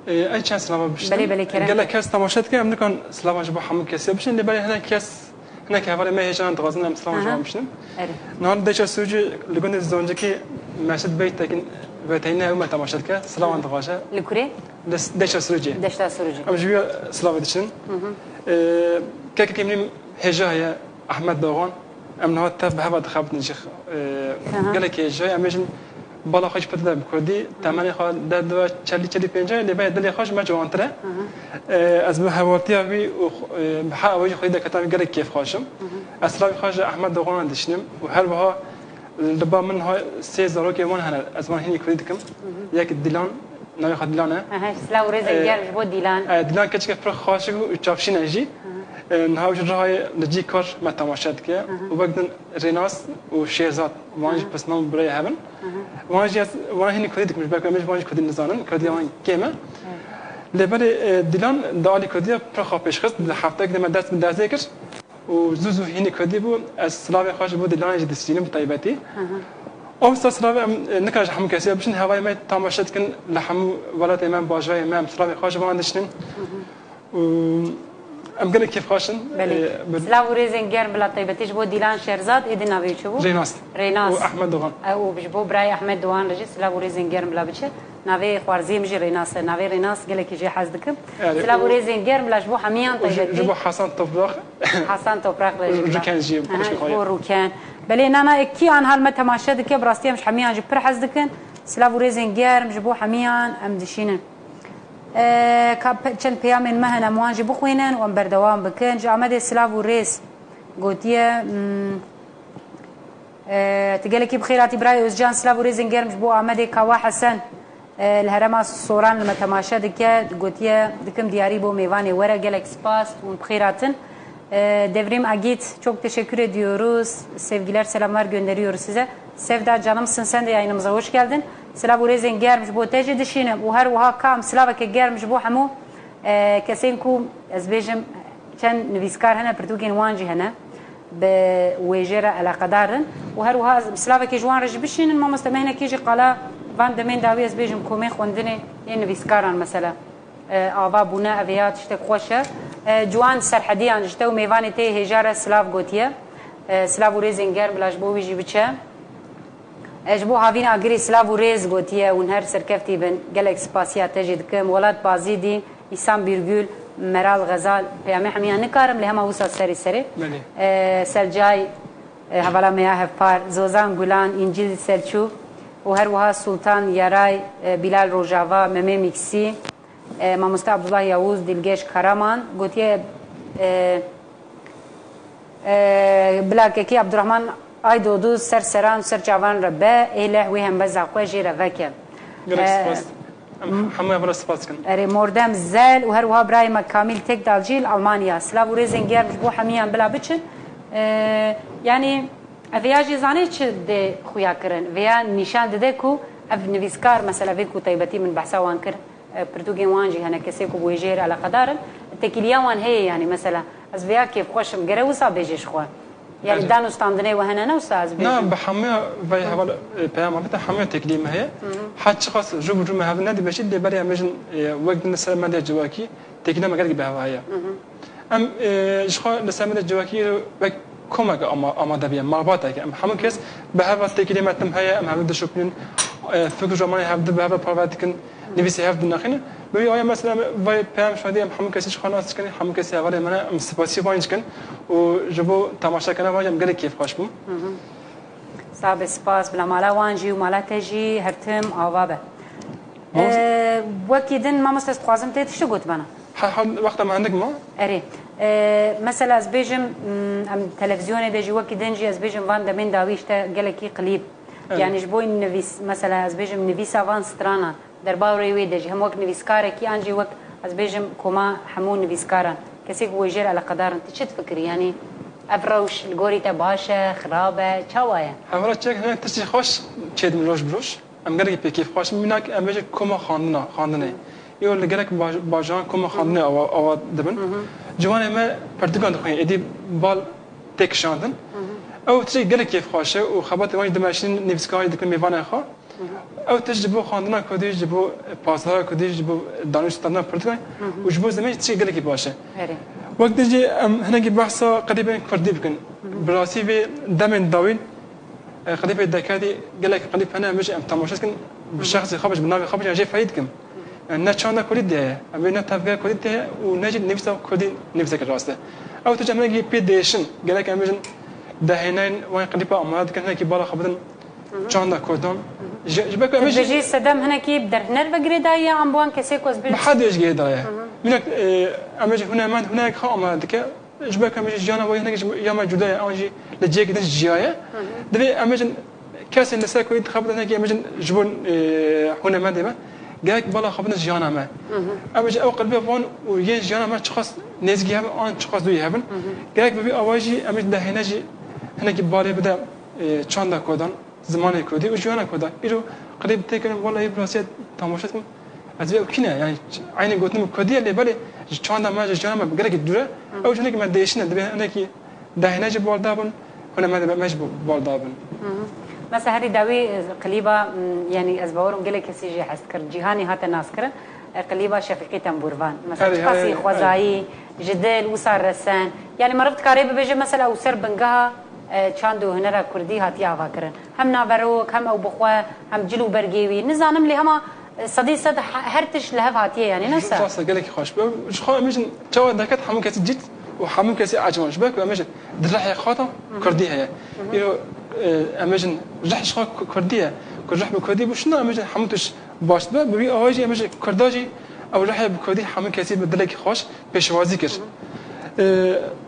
اي چند سلام بشتم بله كرم قال لك تماشات كم نكون سلام جبو حمو كسب بشن اللي بالي هنا كاس هنا كهفر ما هيش انا تغازنا سلام جبو بشن نهار دش سوجي لقون الزونجكي مشهد بيت لكن و تینه ما تماشا کرد سلام اندقاشه لکوری دشت سروجی دشتا سروجی ام جویا سلام دشن که کمیم هجای احمد داغان ام نهاد تف به هوا دخابت نجخ قال لك هجای امشن بالا خوش پدر بکردی تمنی خواهد در دو چلی پنجاه لیبای دلی خوش ما جوانتره از به هوارتی وی به هوای خودی دکتام گله کیف خوشم اصلا خوش احمد داغان دشنم و هر بها لبا من ها سه زارو که من هن از من هنی کردی کم یک دیلان نوی خد دیلانه سلاو رزنگر جبو دیلان دیلان کچک پر خوشگو چافشی نجی نهاوش راه لجی کار ما تماشات که و بعدن ریناس و شهزاد وانج پس نام برای هبن وانج هنی کردی کمش باید کمش وانج کردی نزانن کردی وان کیمه لبر دیلان دالی کردی پر خواهش خست هفته که من درس کرد و زوزو هنی کردی بود از سلاو خواهش بود دیلان جدی سینم طیبتی او سلاو نکاش هم کسی بشن هوای ما تماشات کن لحم ولات امام باجای امام سلاو خواهش واندشن ام قال كيف خاشن سلاو ريزنجر بلا طيبتيش بو ديلان شيرزاد ايدي نافي شو ريناس واحمد دوغان او بجبو براي احمد دوغان رجي سلاو ريزنجر بلا بچه نافي خوارزي مجي ريناس نافي ريناس قال لك يجي حزدكم سلاو ريزنجر بلا جبو حميان طيبتي جبو حسن توفراخ حسن توفراخ رجي كان جيب جبو روكان بلي انا اكي عن هالما تماشا دك براستي مش حميان جبر حزدكن سلاو ريزنجر جبو حميان ام دشينن چند پیام مهن اموانجی بخوینن و بردوام بکن جامد سلاو و ریس گوتیه تقول لك بخيراتي براي أزجان سلاو و ریزن گرمش بو آمده کوا حسن الهرما صوران لما تماشا دکه گوتیه دکم دیاری بو میوانی ورا گلک سپاس و بخيراتن Devrim Agit çok teşekkür ediyoruz. Sevgiler, selamlar gönderiyoruz size. Sevda canımsın, sen de yayınımıza hoş geldin. Slavu rezin germiş bu teci dişine bu her uha kam slava ke germiş bu hamu kesin ku ezbejim çen nviskar hana pertukin wanji hana be wejera ala qadarin و her uha slava ke jwan raj bişinin ma mustamehne ki qala van demen davi ezbejim kome khondine en nviskaran mesela ava buna aviyat işte خوشه جوان سرحدیان جته و میوانی ته هجاره سلاو گوتیه سلاو رزنگر بلاش بو ویجی بچه اجبو هاوین اگری سلاو رز گوتیه اون هر سرکفتی بن گلک سپاسیا تجد کم ولات بازی دی ایسان بیرگول مرال غزال پیامه همیان نکارم لهما وسا سری سری سرجای حوالا میاه پار زوزان گلان انجیل سلچو و هر وها سلطان یارای بلال روجاوا ممه میکسی ماموستا عبدالله یاوز دلگیش کرامان گوتیه بلاککی عبدالرحمن ای دودو سر سران سر جوان ربه ایله وی هم بزا قوجی روکه همه برای سپاس کن اری مردم زل و هر وها برای مکامیل تک دالجیل آلمانیا سلاو ریزنگر بو همیان بلا بچن یعنی اویاجی زانه چه ده خویا کرن ویا نشان ده کو اف نویسکار مثلا وی کو طیبتی من بحثا وان کر پرتوگی وانجی هنه کسی کو بویجیر علا قدارن تکیلیا وان هی یعنی مثلا از ویا کیف خوشم گره وسا بیجش خو يعني دانو استاندني وهنا نوسا از نعم بحمية في هذا بيام عملتها حمية تكليم هي حد شخص جو هذا النادي بشيء اللي بري مجن وقت النساء ما ده جواكي تكليم ما قال بهوايا ام شخص النساء ما ده جواكي كومك اما دبيا ما باتك ام حمو كيس بهذا التكليمات تم هي ام هذا شوبين فكر جماعي هذا بهذا بروفاتكن نبيسي هذا الناخنه بيا مثلا في بيام شادي حمو كيس خلاص كان حمو كيس هذا انا سباسي وانج كان وجبو تماشا كنا واجم قال كيف خشبو صاب سپاس بلا مالا وانجي ومالا تجي هرتم اوابه وكيدن ما مست خوازم تيت شو قلت بنا وقت ما عندك ما اري مثلا از بيجم ام تلفزيون دجي وكيدن جي از بيجم وان دمن داويشتا قال كي قليب يعني جبوي نفيس مثلا از بيجم نفيسا وان سترانا در باوري وي دجي هم وك نفيسكار كي انجي وك از بيجم كوما حمون نفيسكارن كسيك ويجر على قدار انت شو تفكري يعني افروش الجوري تباشا خرابه تشوايا افروش تشك هنا تشي خوش تشد من روش بروش ام قالك بكيف خوش منك ام بيجي كوما خاندنا يقول لك باجان كوما خاندنا او دبن جوان ما برتقال دخين ادي بال تك شاندن او تشي قالك كيف خوش وخبط واجد ماشين نفسكاي دك ميفانا خا او تجبو خاندنا كودي جبو بازار كودي جبو دانشتنا برتقال وجبو زمان تشي قالك باشه وقت نجي هنا بحثا قريبا كردي بكن براسي في دمن داوين قريبا دكادي قال لك قريب هنا مش ام تماشا كن بالشخص خابش بالنامي خابش أجي فايدكم نه چاندا کردی ده اما نه تفکر کردی ده و نجد نفسه کردی نفسه که راسته او تو جمعه کی پیدایشن گله که امیجن دهینان وای قریبا آماده کنه کی بالا خبرن چاندا کردم جبک امیجن بيجي صدام هنا كي بدر هنر بقريدايا عم بوان كسيكوز بيل بحد ايش قاعد دايا منك امیجن هنا من هناك خا آماده که جبک امیجن جانا وای هناك یا ما جدا آنجی لجیک دنج جیاه دبی امیجن کسی نسا کوید خبرن که امیجن جبون هنا من دیمه جاك بالا خبرنا جانا ما أبغى أو قلبي فون ويجي جانا ما شخص نزجي هم أن شخص دوي هبن جاك ببي أواجي أمش ده هنا جي هنا كي بالي بدا چاندا كودان زمان كودي وجانا كودا إيرو قريب تكلم والله يبراسيت تماشاتكم أزبي وكنا يعني عيني قلتنا كودي اللي بالي چاندا ما جانا ما بقرا كدورة أو جنك ما ديشنا ده هنا كي ده هنا جي بالدابن هنا ما مش بالدابن مثلا هذه داوي قليبة يعني أزبورم قال لك سيجي حسكر جيهاني هات الناس كره قليبة شفيقي تنبورفان مثلا قاسي خوزاي جدل وصار رسان يعني مربط قريب بيجي مثلا أو سر بنجها چاندو هنرا كردي هاتي عفاكرن هم نافروك هم أو بخوا هم جلو برجيوي نزانم لي هما صديق صد هرتش لهف هاتيه يعني نسا خلاص قال لك خوش مش خا مش تو دكت حمو كاس جيت وحمو كاس عجمان شبك ومش درح خاطر كرديها يو امجن رح شخا كرديه كرح بكردي بشنا امجن حمتش باش ببي اواجي امجن كرداجي او رح بكردي حمو كاس بدلك خوش بشوازي كر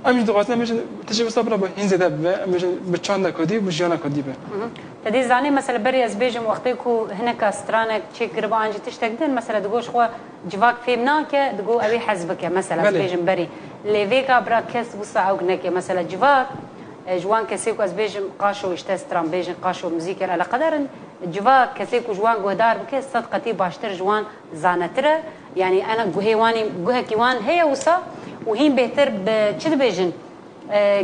امجن دوغاتنا امجن تجي صبره بهين زده امجن بچاندا كردي بجانا كردي به تدي زاني مثلا بري از بيجم وقتكو هناك استرانك تشي قربان جي تشتقدن مثلا دغوش خو جواك فيمناك دغو اوي حزبك مثلا بيجم بري ليفيكا براكس بوسا اوغنك مثلا جواك جوان كسيكو از بيجم قاشو اشتسترام بيجم قاشو مزيكر على قدر جوا كسيكو جوان جودار بكيس صدقتي باشتر جوان زانتره يعني انا جوهيواني جوه كيوان هي وصا وهين بهتر بتشد بيجن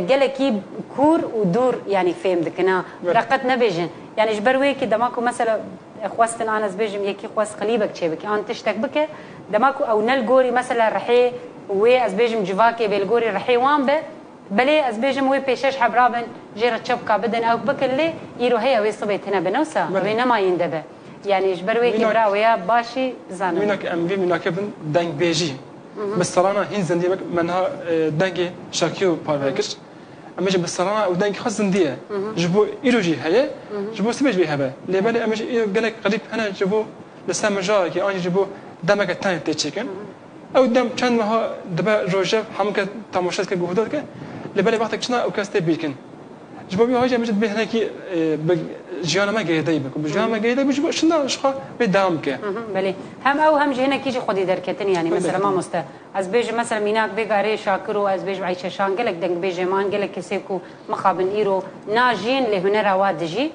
جلكي كور ودور يعني فهم ذكنا رقت نبيجن يعني جبروي كي دماكو مثلا خواستن انا زبيجم يكي خواست قليبك تشبك ان تشتك بك دماكو او نلغوري مثلا رحي وي ازبيجم جواكي بالغوري رحي وان به بلي ازبيجم وي بيشش حبرابن جيره تشبكا بدن او بكلي يرو هي وي صبيت هنا بنوسا بينما يندبه يعني جبروي كي براويا باشي زان منك ام في منك ابن دنگ بيجي بالصرانه هين زندي منها دنگ شاكيو باركش امش بالصرانه ودنگ خاص زنديه جبو ايروجي هي جبو سبج بيها لي بالي امش قالك قريب انا جبو لسام جاكي اني جبو دمك الثاني تشيكن او دم كان ما دبا روجا حمك تماشات كجهودك لبالي وقتك شنا او كاستي بيكن جبو بي هاجي مجد به هناكي جانا ما جاي دايبك وبجانا ما جاي دايبك جبو شنا شخا بدامك بلي هم او هم جهنا كيجي خدي دركتن يعني مثلا ما مست از بيج مثلا ميناك بيغاري شاكرو از بيج عيشه شان قالك دنگ بيج مان قالك كسيكو مخابن ايرو ناجين لهنرا وادجي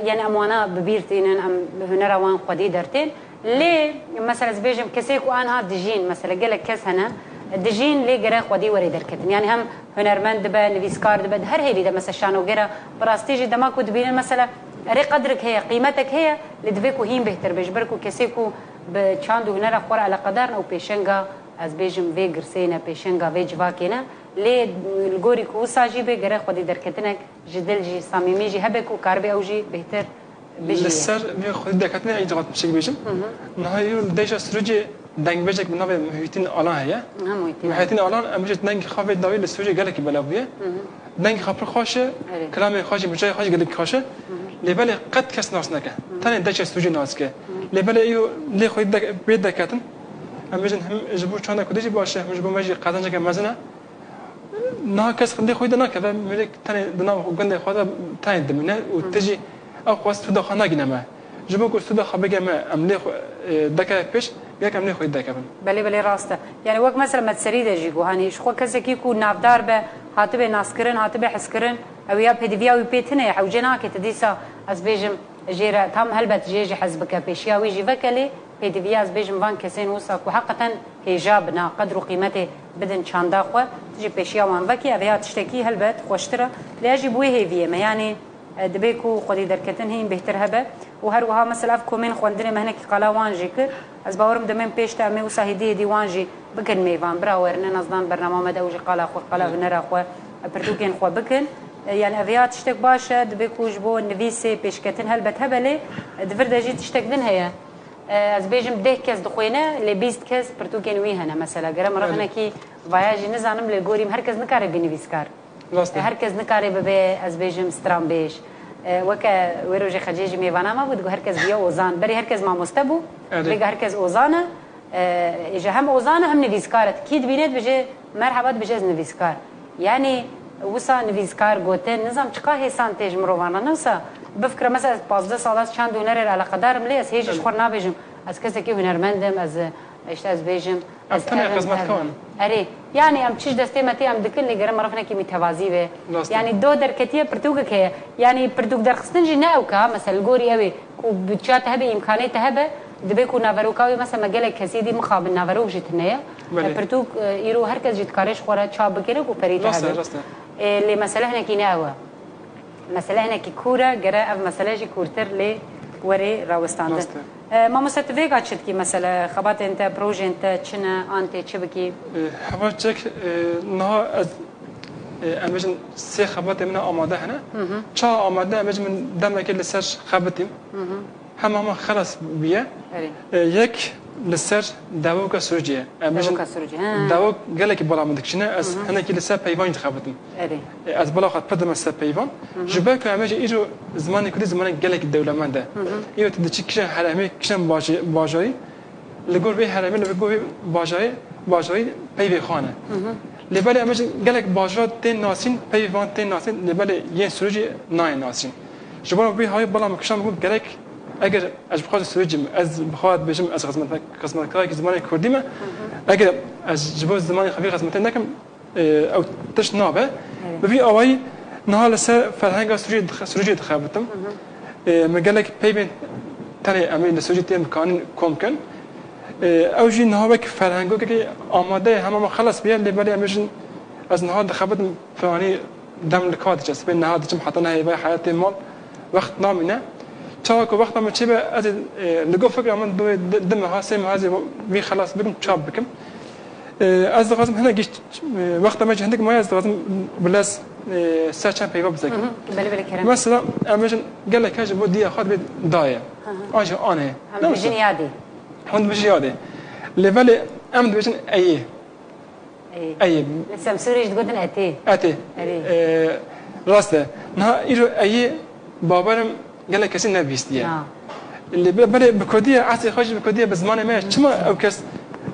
يعني اموانا ببيرتين ام هنرا وان خدي درتين ليه مثلا زبيجم كسيكو انا دجين مثلا قالك كس هنا دجين ليه جرا خدي وري دركتن يعني هم هنرمند دبا نفيسكار دبا هر هيدي مثلا شانو جرا براستيجي دماكو دبين مثلا ري قدرك هي قيمتك هي لدفيكو هين بهتر بجبركو كسيكو بچاندو هنر خور على قدرنا وبيشنغا از بيجم في غرسينا بيشنغا في جواكينا ليه الغوري كو ساجي بجرا خدي دركتنك جدلجي صميميجي هبكو كاربي اوجي بهتر لسر مي خود دكتنا اي جوات بشكل بيجم نهايو ديش سروجي دنگ بجك من نوع محيطين الان هي محيطين الان امجت دنگ خافي داوي لسروجي قالك بلاويه دنگ خبر خوشه كلام خوشه مجاي خوشه قالك خوشه لبالي قد كس ناس نكه ثاني ديش سروجي ناس كه لبالي ايو لي خود دك بيد دكاتن امجن هم جبو چانا كدجي باشه مجبو ماجي قادنجا كمزنا نا كس خدي خود نا كذا ملك ثاني دنا وغند خدا ثاني دمنا وتجي او خواست تو خانه گنما جبو کو تو خبگه ما املی دکه پیش یک املی خو دکه بله راسته يعني وقت مثلا ما تسريده جيجو هاني شخو كزكي كو نافدار به هاتبه ناسكرن هاتبه حسكرن او يا بيديا وي بيتنا او جناك تديسا از بيجم جيره تام هلبت جيجي حزبك بيشيا ويجي فكلي بيديا از بيجم فان كسين وسا حقيقه حجابنا قدر قيمته بدن چاندا خو تجي بيشيا وان فكي ابيات تشتكي هلبت خوشتره لاجي بوي هيفيه ما يعني دبيكو خدي دركتن هين بهتر هبه وهروها مثلا اف كومين خوندني مهنك قلاوان جيكر از باورم دمن بيش تامي وساهدي ديوان جي بكن ميفان براورنا نزدان برنامج مدوجي قلا خو قلا نرا خو برتوكين خو بكن يعني افيات تشتك باشا دبكوج بو نفيسي بيشكتن هلبت هبله دفر دجي تشتك دن هي از بيجم ده كاس دخوينه ل 20 كاس برتوكين وي هنا مثلا قرا مرخنا كي فواياج نزانم لغوريم هركز نكاري بنفيسكار هركز نكاري ببي از بيجم سترام بيش وكا ويروجي خجيج ميفانا ما بود هركز بيو اوزان بري هركز ما مستبو بيجا هركز اوزانه اجا هم اوزانه هم نفيسكارت كيد بينت بجي مرحبا بجاز نفيسكار يعني وسا نویزکار گوته نظام چقا هیسان تیج مرووانا نوسا بفکر مثلا 15 سال چند هنر علاقه دارم لی از هیچ خور نبیجم از کسی که هنرمندم از بیجم از تنها خدمت کن اری يعني ام تشيش دستي متي ام دكل لي غير مرفنا كي متوازي به يعني دو دركتيه برتوك كه يعني برتوك درخستن جنا او كا مثلا غوري اوي كو بتشات هبه امكانيات هبه دبي كو نافروكاوي مثلا مجال كسيدي مخابل نافروك جتنيه برتوك يرو هركز جت كارش خورا تشاب كيرو كو بريته هبه اللي مثلا هنا كي ناوا مثلا هنا كي كورا غير اف مثلا جي كورتر لي وري راوستان ما مستفيق عشت كي مثلا خبات انت بروجي انت شنا انت تشبكي خباتك نها امجن سي خبات من آماده هنا چا آماده امجن من دم كل لسر خبتیم هم خلاص بيه یک لسر داوك سوجيه امجن داوك قالك بلا مدكشنا از هنا كل لسر بيفان خبتیم از بلا خاط بدم لسر بيفان جباك امجن يجو زمان كل زمان قالك الدولمنده ايو تدشي كشن حرامي كشن باجاي لقول به حرامي لقول باجاي بيفي خانه لبالي امجن قالك باجات تين ناسين بيفان تين ناسين لبالي ين سوجي ناين ناسين جبنا بي هاي بلا مكشن بقول قالك اگر از بخواد سوجم از بخواد بجم از قسمت کاری زمانی کردیم اگر از جبو زمانی خبیر قسمت نکم او تش نابه ببی آوای نهال سر فرهنگ سوجی دخابتم مقالك پیبین تنی امین سوجی تیم کان کم کن او جی نهابک فرهنگو که آماده همه خلاص بیاد لبالی امیشن از نهاد دخابتم فانی دم لکات جس بین نهاد جم حتی نهی بای حیات مال وقت نامینه تاكو وقت ما تشبه لقوا فكرة من دم هاسم هذه بي خلاص بكم تشاب بكم از غازم هنا جيت وقت ما عندك ما از غازم بلاس ساتشان بيبا بزكم مثلا امجن قال لك هاجي بودي اخذ بيت دايه اجي انا بجنيادي هون بجنيادي ليفل امد بجن اي سمسوري تقول اتي راسته نها يجو اي بابرم قال لك كسي نبيستيه اللي بدا بكوديه عطي خرج بكوديه بزمان ما شما او كاس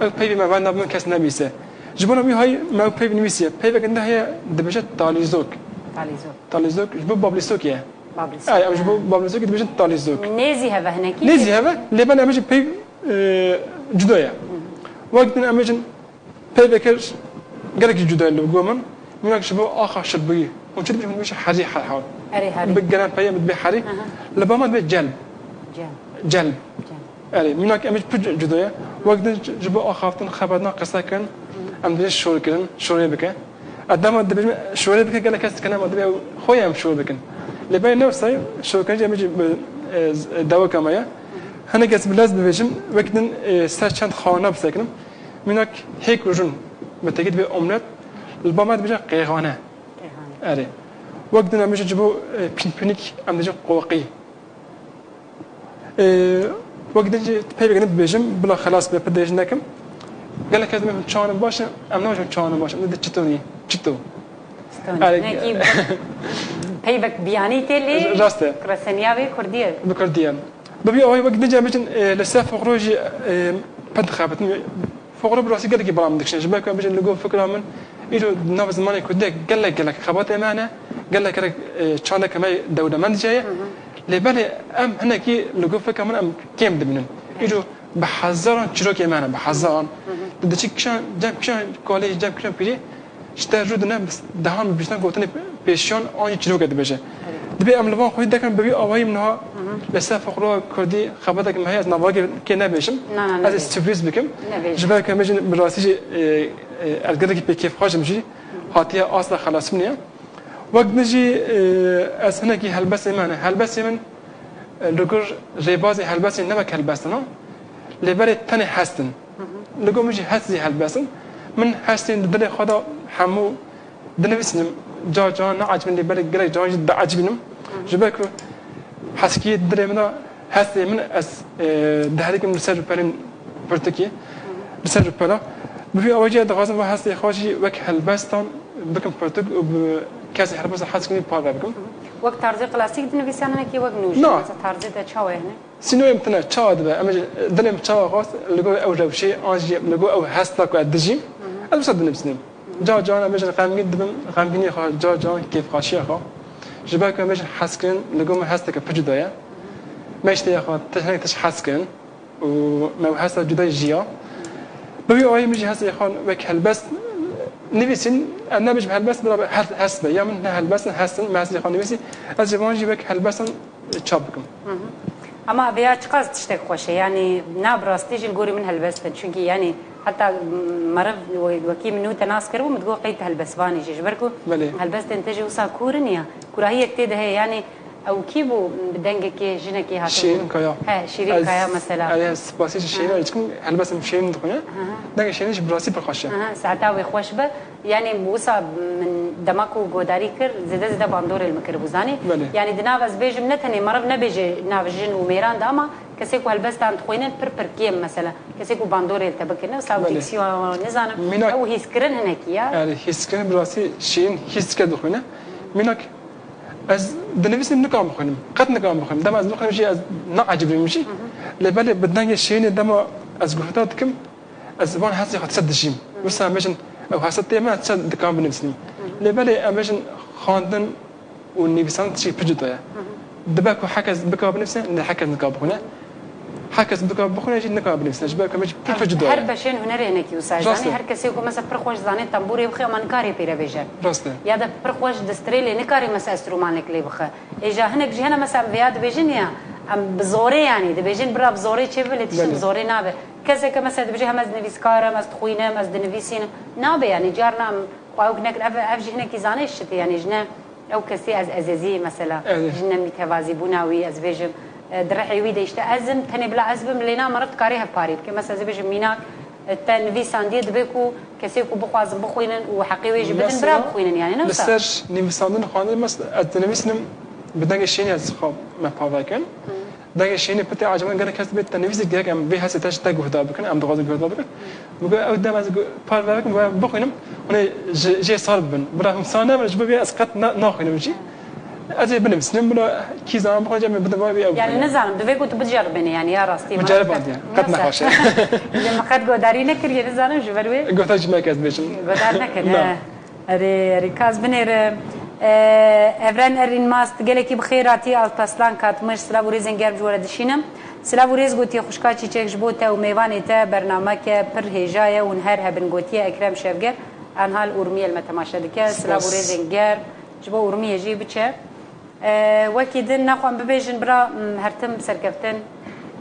او بيبي ما بان من كاس نبيسه جبنا بي هاي ما بيبي نبيسيه بيبي عندها هي دبجت تاليزوك جبو بابليسوك يا اي جبو بابليسوك دبجت تاليزوك نيزي هذا هناك نيزي هذا اللي بنا امجي بيب جدويا وقت امجن بيبي كرش قال لك جدويا اللي بقومن منك شبو اخر شبيه وشد مش حري حال هري بالجنان بيا متبي حري لبما تبي جلب أري منك أمش بجدوية وقت جبوا أخافتن خبرنا قصة كان أم بدي شور كن شوري بك أدام دبي شوري بك قال كاس كنا ما دبي خويا أم شور بكن لبي نفسي شور كان جميج دوا كمايا هنا كاس بلاز بيجم وقت ساشان خانة بسكنم منك هيك رجون بتجد بأمنات لبما تبي قيغانة أري وقت نمشي جبوا بينك أم نجيب قواقي وقت نجي بيبي جنب بيجم بلا خلاص ببديش نكم قال لك لازم تشان باش أم نوجه تشان باش بدي تشتوني تشتو بيبك بياني تلي راسته كرسنيابي كردية بكرديان ببي أوي وقت نجي مشن لسه فقروجي بد خابت فقرو براسي قال لك برام دكشن جباك مشن لقوا فكرة من إيرو نافذ زماني كردية قال لك خبطة معنا قال لك شان كما دولة من جاية لبالي أم هنا كي لقوا كمان أم كم دبنن يجوا بحذران شروكي معنا بحذران بدك كشان جاب كشان كوليج جاب كشان بيجي اشتاجودنا بس دهان بيشنا قوتني بيشون أني شروكي دبجة دبي أم لبان خوي دكان ببي أواي منها لسه فقرا كردي خبطك ما هي نواقي كنا بيشم هذا استفريز بكم جبال كم يجي براسي القدر كيف خارج مشي هاتيا أصلا خلاص منيا وقت نجي أسهنا كي هالبسي معنا هالبسي من لقور ريبازي هالبسي نمك هالبسنا لبالي تاني حسن لقور مجي حسي هالبسن من حسين دلي خدا حمو دنبسنم جا نعجبني بالك قال جا جد عجبني جبك حسكي دريمنا هسه من اس دهلك من سر بالين برتكي بسر بلا بفي اوجه دغازم وهسه خوشي وك هلبستان بكم برتك وبكاس هربس حسكني بارا بكم وقت تارزي كلاسيك دنفيسانه كي وقت نوج مثلا تارزي ده تشاوه هنا سينو يمتنا تشاود بقى اما دريم تشاو خاص لقوا او جو شيء انجي لقوا او هستك الدجيم هذا بس دنفسني جا انا مش غامقين دبم غامقين خا جا كيف خاشيه خا جباك مش حسكن لقوا ما هستك بجدايا ماشي يا خا تهنيك تش حسكن وما هسه جدا جيا ببي اوي مش هسه يا خان وك هلبس نفسين انا مش بهلبس بلا حسبه يا من هلبس حسن ما هسه خان نفسي از جوانجي وك هلبسن تشابكم اما بيا تقاس تشتك خوشه يعني نابراستيج الجوري من هلبستن شنكي يعني حتى مرض وكي منو تناس كربو متقول قيت هلبسباني جبركو هلبستن تجي وسا كورنيا كراهيه كده هي يعني او كيبو بدنجك جنكي هاتو شين كايا ها شيرين كايا مثلا على سباسيش شين تكون هلبس مشين دخونه دنج شينش براسي بخشه ساعتها خوش به يعني بوسا من دماكو غوداري كر زده باندور المكربوزاني يعني دنا بس بيج منتني مرب نبيج نافجن وميران داما كسيكو هلبستان تخوينن بر كيم مثلا كسيكو باندور التبكنا ساو ديكسيون نزانم او هيسكرن هناك يعني هيسكرن براسي شين هيسكر دخونه منك از دنفسي نقام بخونم قد نقام بخونم دم از بخونم شيء از نعجبني مشي لبالي بدنا شيء دم از قفتاتكم از بان حاسي خد سد الجيم بس امشن او حسيت ما تصد دقام بنفسني لبالي امشن خاندن والنيفسان شيء بجدويا دباكو حكز بكا بنفسه ان حكز نقام بخونه حكز بكا بخونه يجي نقام بنفسه جباك مش بجدويا هر بشين هنر هناك يوساجاني هر كسيكو مثلا برخوش زاني تنبوري بخي من كاري بيرا بيجر راسته يا ده برخوش دستريلي نكاري مثلا استرومانك لي بخ اجا هناك جهنا مثلا فياد بيجنيا ام بزوري يعني ده بيجن برا بزوري تشبل تشن بزوري نابه كذا كمثلا بيجي همز نفيسكارا مز تخوينه مز دنفيسين نابه يعني جارنا خواوك هناك افجي هناك زانيش يعني جنا او كسي از ازازي مثلا جنا متوازي بناوي از بيجم درحي ويدا يشتأزم تاني بلا أزبم لنا مرت كاريها باري كمثلا زي بيجي ميناك تنفي سانديد بيكو كسيكو بخواز بخوينن وحقيقي يجي بدن برا بخوينن يعني نفسه لسرش نيم ساندن خانه مس التنفيسنم بدنا شيء از خاب ما باواكن داغ شيء بتاع عجبان قال كسب التنفيس جاك ام بي هسه تاش تاغ هدا بكن ام دغاز هدا بكن بقى قدام از باواكن بخوينم انا جي صاربن براهم سانا مش ببي اسقط ناخذ مشي أجي بنفسني بلا كيزان بخرج من بدن بابي أو يعني نزعم دبي كنت بتجربني يعني يا راستي بجرب عندي قد نخاش لما قد قداري نكر يا نزعم جبروي قلت أجي ما كاسبيشن قدار نكر أري كاسبنير أفران أرين ماست قالك بخيراتي التصلان كات مش سلافوريز إنجاب جوار دشينم سلافوريز قوتي خوشكاتي تشيك جبوتا وميواني تا برنامج پر هجاية ونهارها بنقوتي أكرم شفقر عن هالأورمية المتماشى دكا سلافوريز إنجاب جبوا أورمية جي بتشا وكيدن ناخوان ببيجن برا هرتم سركفتن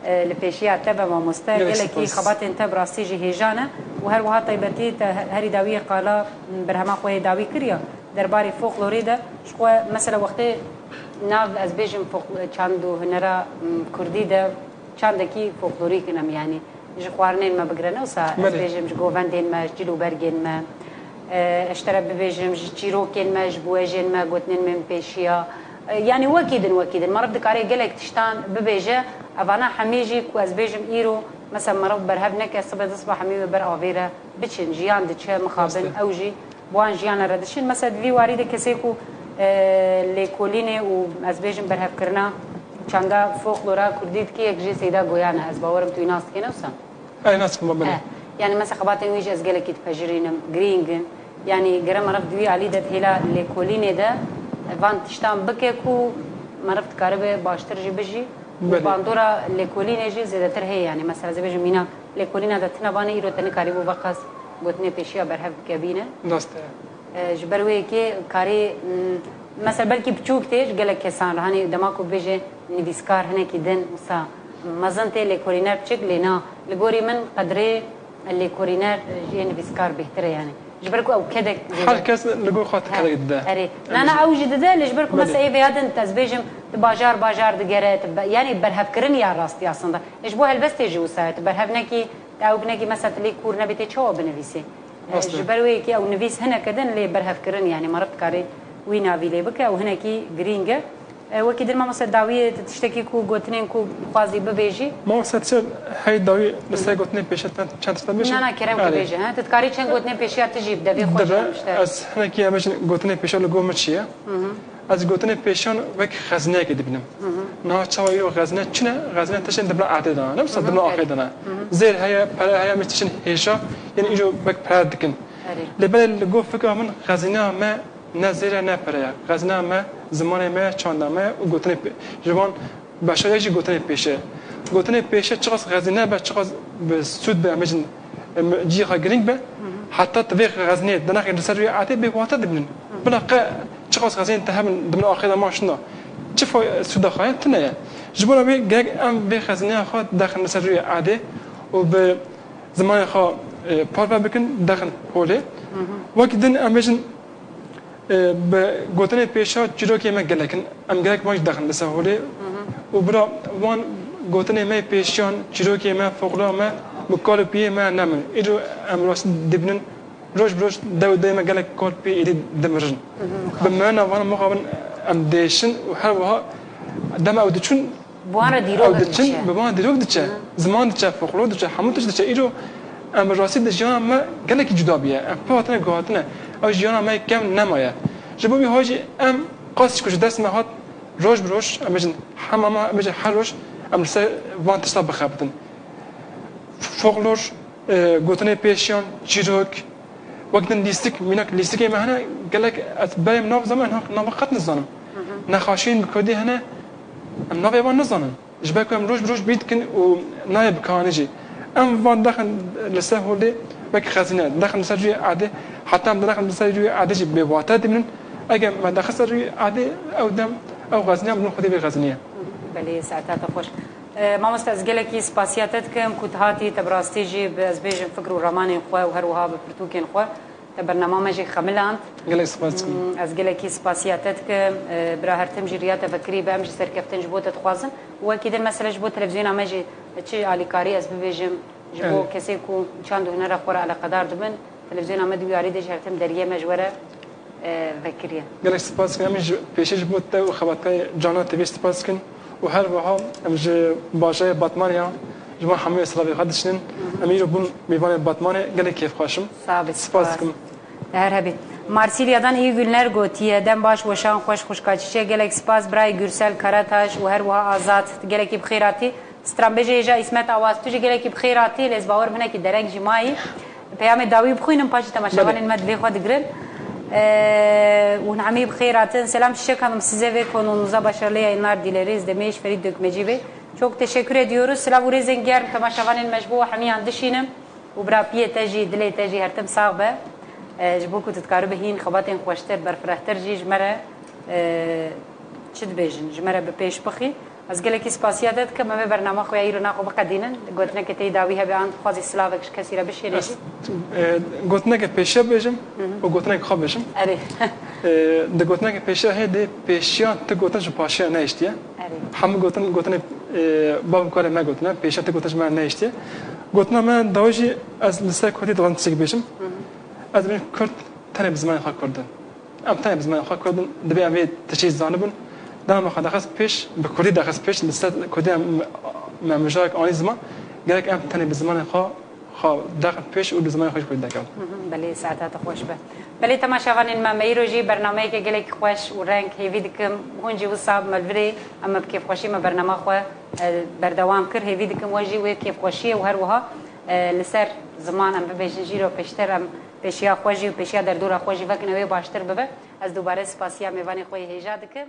لبيشيا تبع ماموستا قالكي خبات انت براسي جي هيجانا وهر وها طيبتي هري داويه قالا برهما خوي داوي كريا درباري فولكلوري ده شخو مثلا وقت ناف از بيجن فوق چاندو هنرا كردي ده چاندكي فولكلوري كنم يعني جي خوارنين ما بقرنا وسا از بيجن جوفاندين ما جلو برجين ما اشترى ببيجن جيروكين ما جبواجين ما قوتنين من بيشيا يعني وكيدن مرض كاري قالك تشتان ببيجه افانا حميجي كواز بيجم ايرو مثلا مرض برهبنك الصبح تصبح حميمه بر افيرا بتشن جيان دتش مخابن اوجي بوان جيان ردشين مثلا في واريده كسيكو ليكوليني واز بيجم برهب كرنا چاندا فولكلورا كرديت كي يكجي سيدا غويانا از باورم تو ناس كينوسا اي ناس مبلغ يعني مثلا خباتن ويجي از قالك تفجرينم جرينجن يعني جرام مرض دوي علي دت هلا ليكوليني ده وان تشتان بكيكو مرفت كاربه باشتر جي بجي باندورا ليكولين جي زيادتر هي يعني مثلا زي بجي مينا ليكولين ده تنباني يرو تني كاريبو بقص قوتني بيشيا برهف كابينه ناست جبروي كي كاري مثلا بلكي بتشوك تيج قالك كسان هاني دماكو بيجي نيفيسكار هناك دن وسا مازنتي ليكولينر تشيك لنا لغوري من قدري الليكولينر جي نيفيسكار بهتر يعني جبركو او كده حركه لقوا خاطر كده قدام اري انا اوجد ده لجبركو مثلا اي بيادن تزبيجم باجار دغرات يعني برهف كرن يا راستي اصلا اجبو هلبس تيجي وسات برهفنكي تاوبنكي مثلا لي كورنا بتي تشو بنفيسي جبروي كي او نفيس هنا كدن لي برهف كرن يعني مرت كاري وی ناوی لێ بکە و هەنێکی گرینگە وەکی در مامۆستا داوی تشتێکی کو گوتنێن کو خوازی ببێژی مامۆستا چ هەی داوی لەسەر گوتنێ پێشە چەند شتە بێژی نانا کەرەم کە بێژە ها تتکاری چەند گوتنێ پێشیا تژی دەبێ خۆش ئەس هەنێکی ئەمەژن گوتنێ پێشە لە گۆمە چییە ئەس گوتنێ پێشان وەک خەزنەیەکی دبنم ناوچاوە ئێوە غەزنە چنە غەزنە تشن دبنا ئادەدانا نەمسە دبنا ئاخێدانا زێر هەیە پەرە هەیە مە تشن هێشا یعنی ئیجو وەک پەرە دکن لەبەر لە گۆ فکر من غەزینا مە نه زیره نه پریا غزنا ما زمان ما چند ما و گوتنی جوان باشایشی گوتنی پیشه چقدر غزنا به چقدر به سود به امجن جیها گرینگ به حتی توی غزنی دنیا که رسر روی عاده به وقت دبنن بنا چقدر غزنی تهم دبن آخر ماشنا چه سود خواهد تنه جبران به گگ ام به غزنی خود داخل رسر روی عاده و به زمان خوا پارو بکن داخل حوله وقتی دن امجن به گوتنه پیشا چیروکی ما گلکن ام گلک ماش داخل لسهوله و برا وان گوتنه ما پیشان چیروکی ما فوقلا ما مکال پیه ما نمن ایرو ام راست دبنن روش بروش دو ما گلک کال پی ایدی دمرن به معنا وان مقابل ام دیشن و هر وها دم او دچون بوانه دیروگ دچن به بوان دیروگ دچه زمان دچه فوقلا دچه همون دچه ایرو ام راستی دجان ما گلک جدا بیه ام پاتنه گوتنه او جیانا ما کم نمایه جبوی هاجی ام قاصش کش دست ما هات روش بروش امجن همه ما امجن هر روش ام لسه وان تسلا بخابتن فوقلور گوتنه پیشیان چیروک وقتن لیستیک مینک لیستیک ما هنا قالك اتبايم ناف زمان ناف قط نزانم نخاشين بكودي هنا ام ناف يبان نزانم جباكو ام روش بروش بيتكن و نايب كانجي ام وان داخل لسه هولي بك خزينه داخل سجي عاده حتى من داخل سجي عاده جي بواتات من اگر ما داخل سجي عاده او دم او غزنيه من خدي بغزنيه بله ساعتها خوش ما مستزگلکی سپاسیاتت کم کتهاتی تبراستیجی از بیجم فکر و رمان خو و هر وها بپرتوکن خو برنامج خملاند گلک سپاس از گلکی سپاسیاتت کم برا هر تم جریات فکری به امج سرکفتن جبوت تخوازن و اكيد المساله جبوت تلفزيون امجي چی الیکاری از بیجم جبو کسی کو چند هنر خورا على قدر دبن تلفزيون امد بیاری دج هر تم دریه مجوره فکریه گلک سپاس امج پیش جبوت و خبرت جانا تبي سپاس کن و هر وها امج باشه باتمانیا جمع همه اسلامی خدشن امیر بون میوان باتمانه گله کیف خوشم سپاس کن هر هبی مارسیلیاdan iyi günler gotiye den baş boşan xoş xoşkaççe gelek spas bray gürsel karataş و her وها azat gelek bxirati strambeje ja ismet avaz tuje gelek bxirati les باور منه ki derek jimai پیام داوی بخوینم پاش تماشاوان مد لی خود گرل و نعمی بخیراتن selam çiçek hanım size ve konuğunuza başarılı yayınlar dileriz demiş Ferit Dökmeci Bey. Çok teşekkür ediyoruz. Slavu rezen germ temaşavanın mecbu hamiyan dışınım. و برا پیه تجی دلی تجی هر تم صاحبه جبو کو تتکارو بهین خباتین خوشتر برفرهتر جی جمره چد بیجن جمره به پیش بخی از گله کی سپاسیاتت که ما برنامه خو ایرو ناخو بقدینن گوتنه که تی داوی هبه آن خوازی سلاوک کسی را بشینه گوتنه که پیشه بیجم و گوتنه که خواب بیجم اره ده گوتنه که پیشه هده پیشیان ته گوتنه جو پاشه نهشتیه همه گوتنه باب کار ما گوتنه پیشه ته گوتنه ما نهشتیه گوتنه من داویجی از لسه کردی دوان تسیگ بیجم از من کرد تنه بزمان خواه کردن ام تنه بزمان خواه کردن دبی امی تشیز زانبون دام خدا خاص پیش به کردی داخل پیش لسه کردی مجاک آنی زمان گرک ام تنه بزمان خواه داخل پیش و زمان خوش کردی دکم بله ساعتها خوش به بله تماشاوان ما میروجی برنامه که گلک خوش و رنگ هیوی دکم هونجی و صاحب ملوری اما بکیف خوشی ما برنامه خواه بردوام کر هیوی دکم واجی و کیف خوشی و هر وها لسر زمان ام ببیشن جیرو پیشتر ام پیشیا خوشی و پیشیا در دور خوشی وقت نوی باشتر ببه از دوباره سپاسیا میوانی خوی هیجا دکم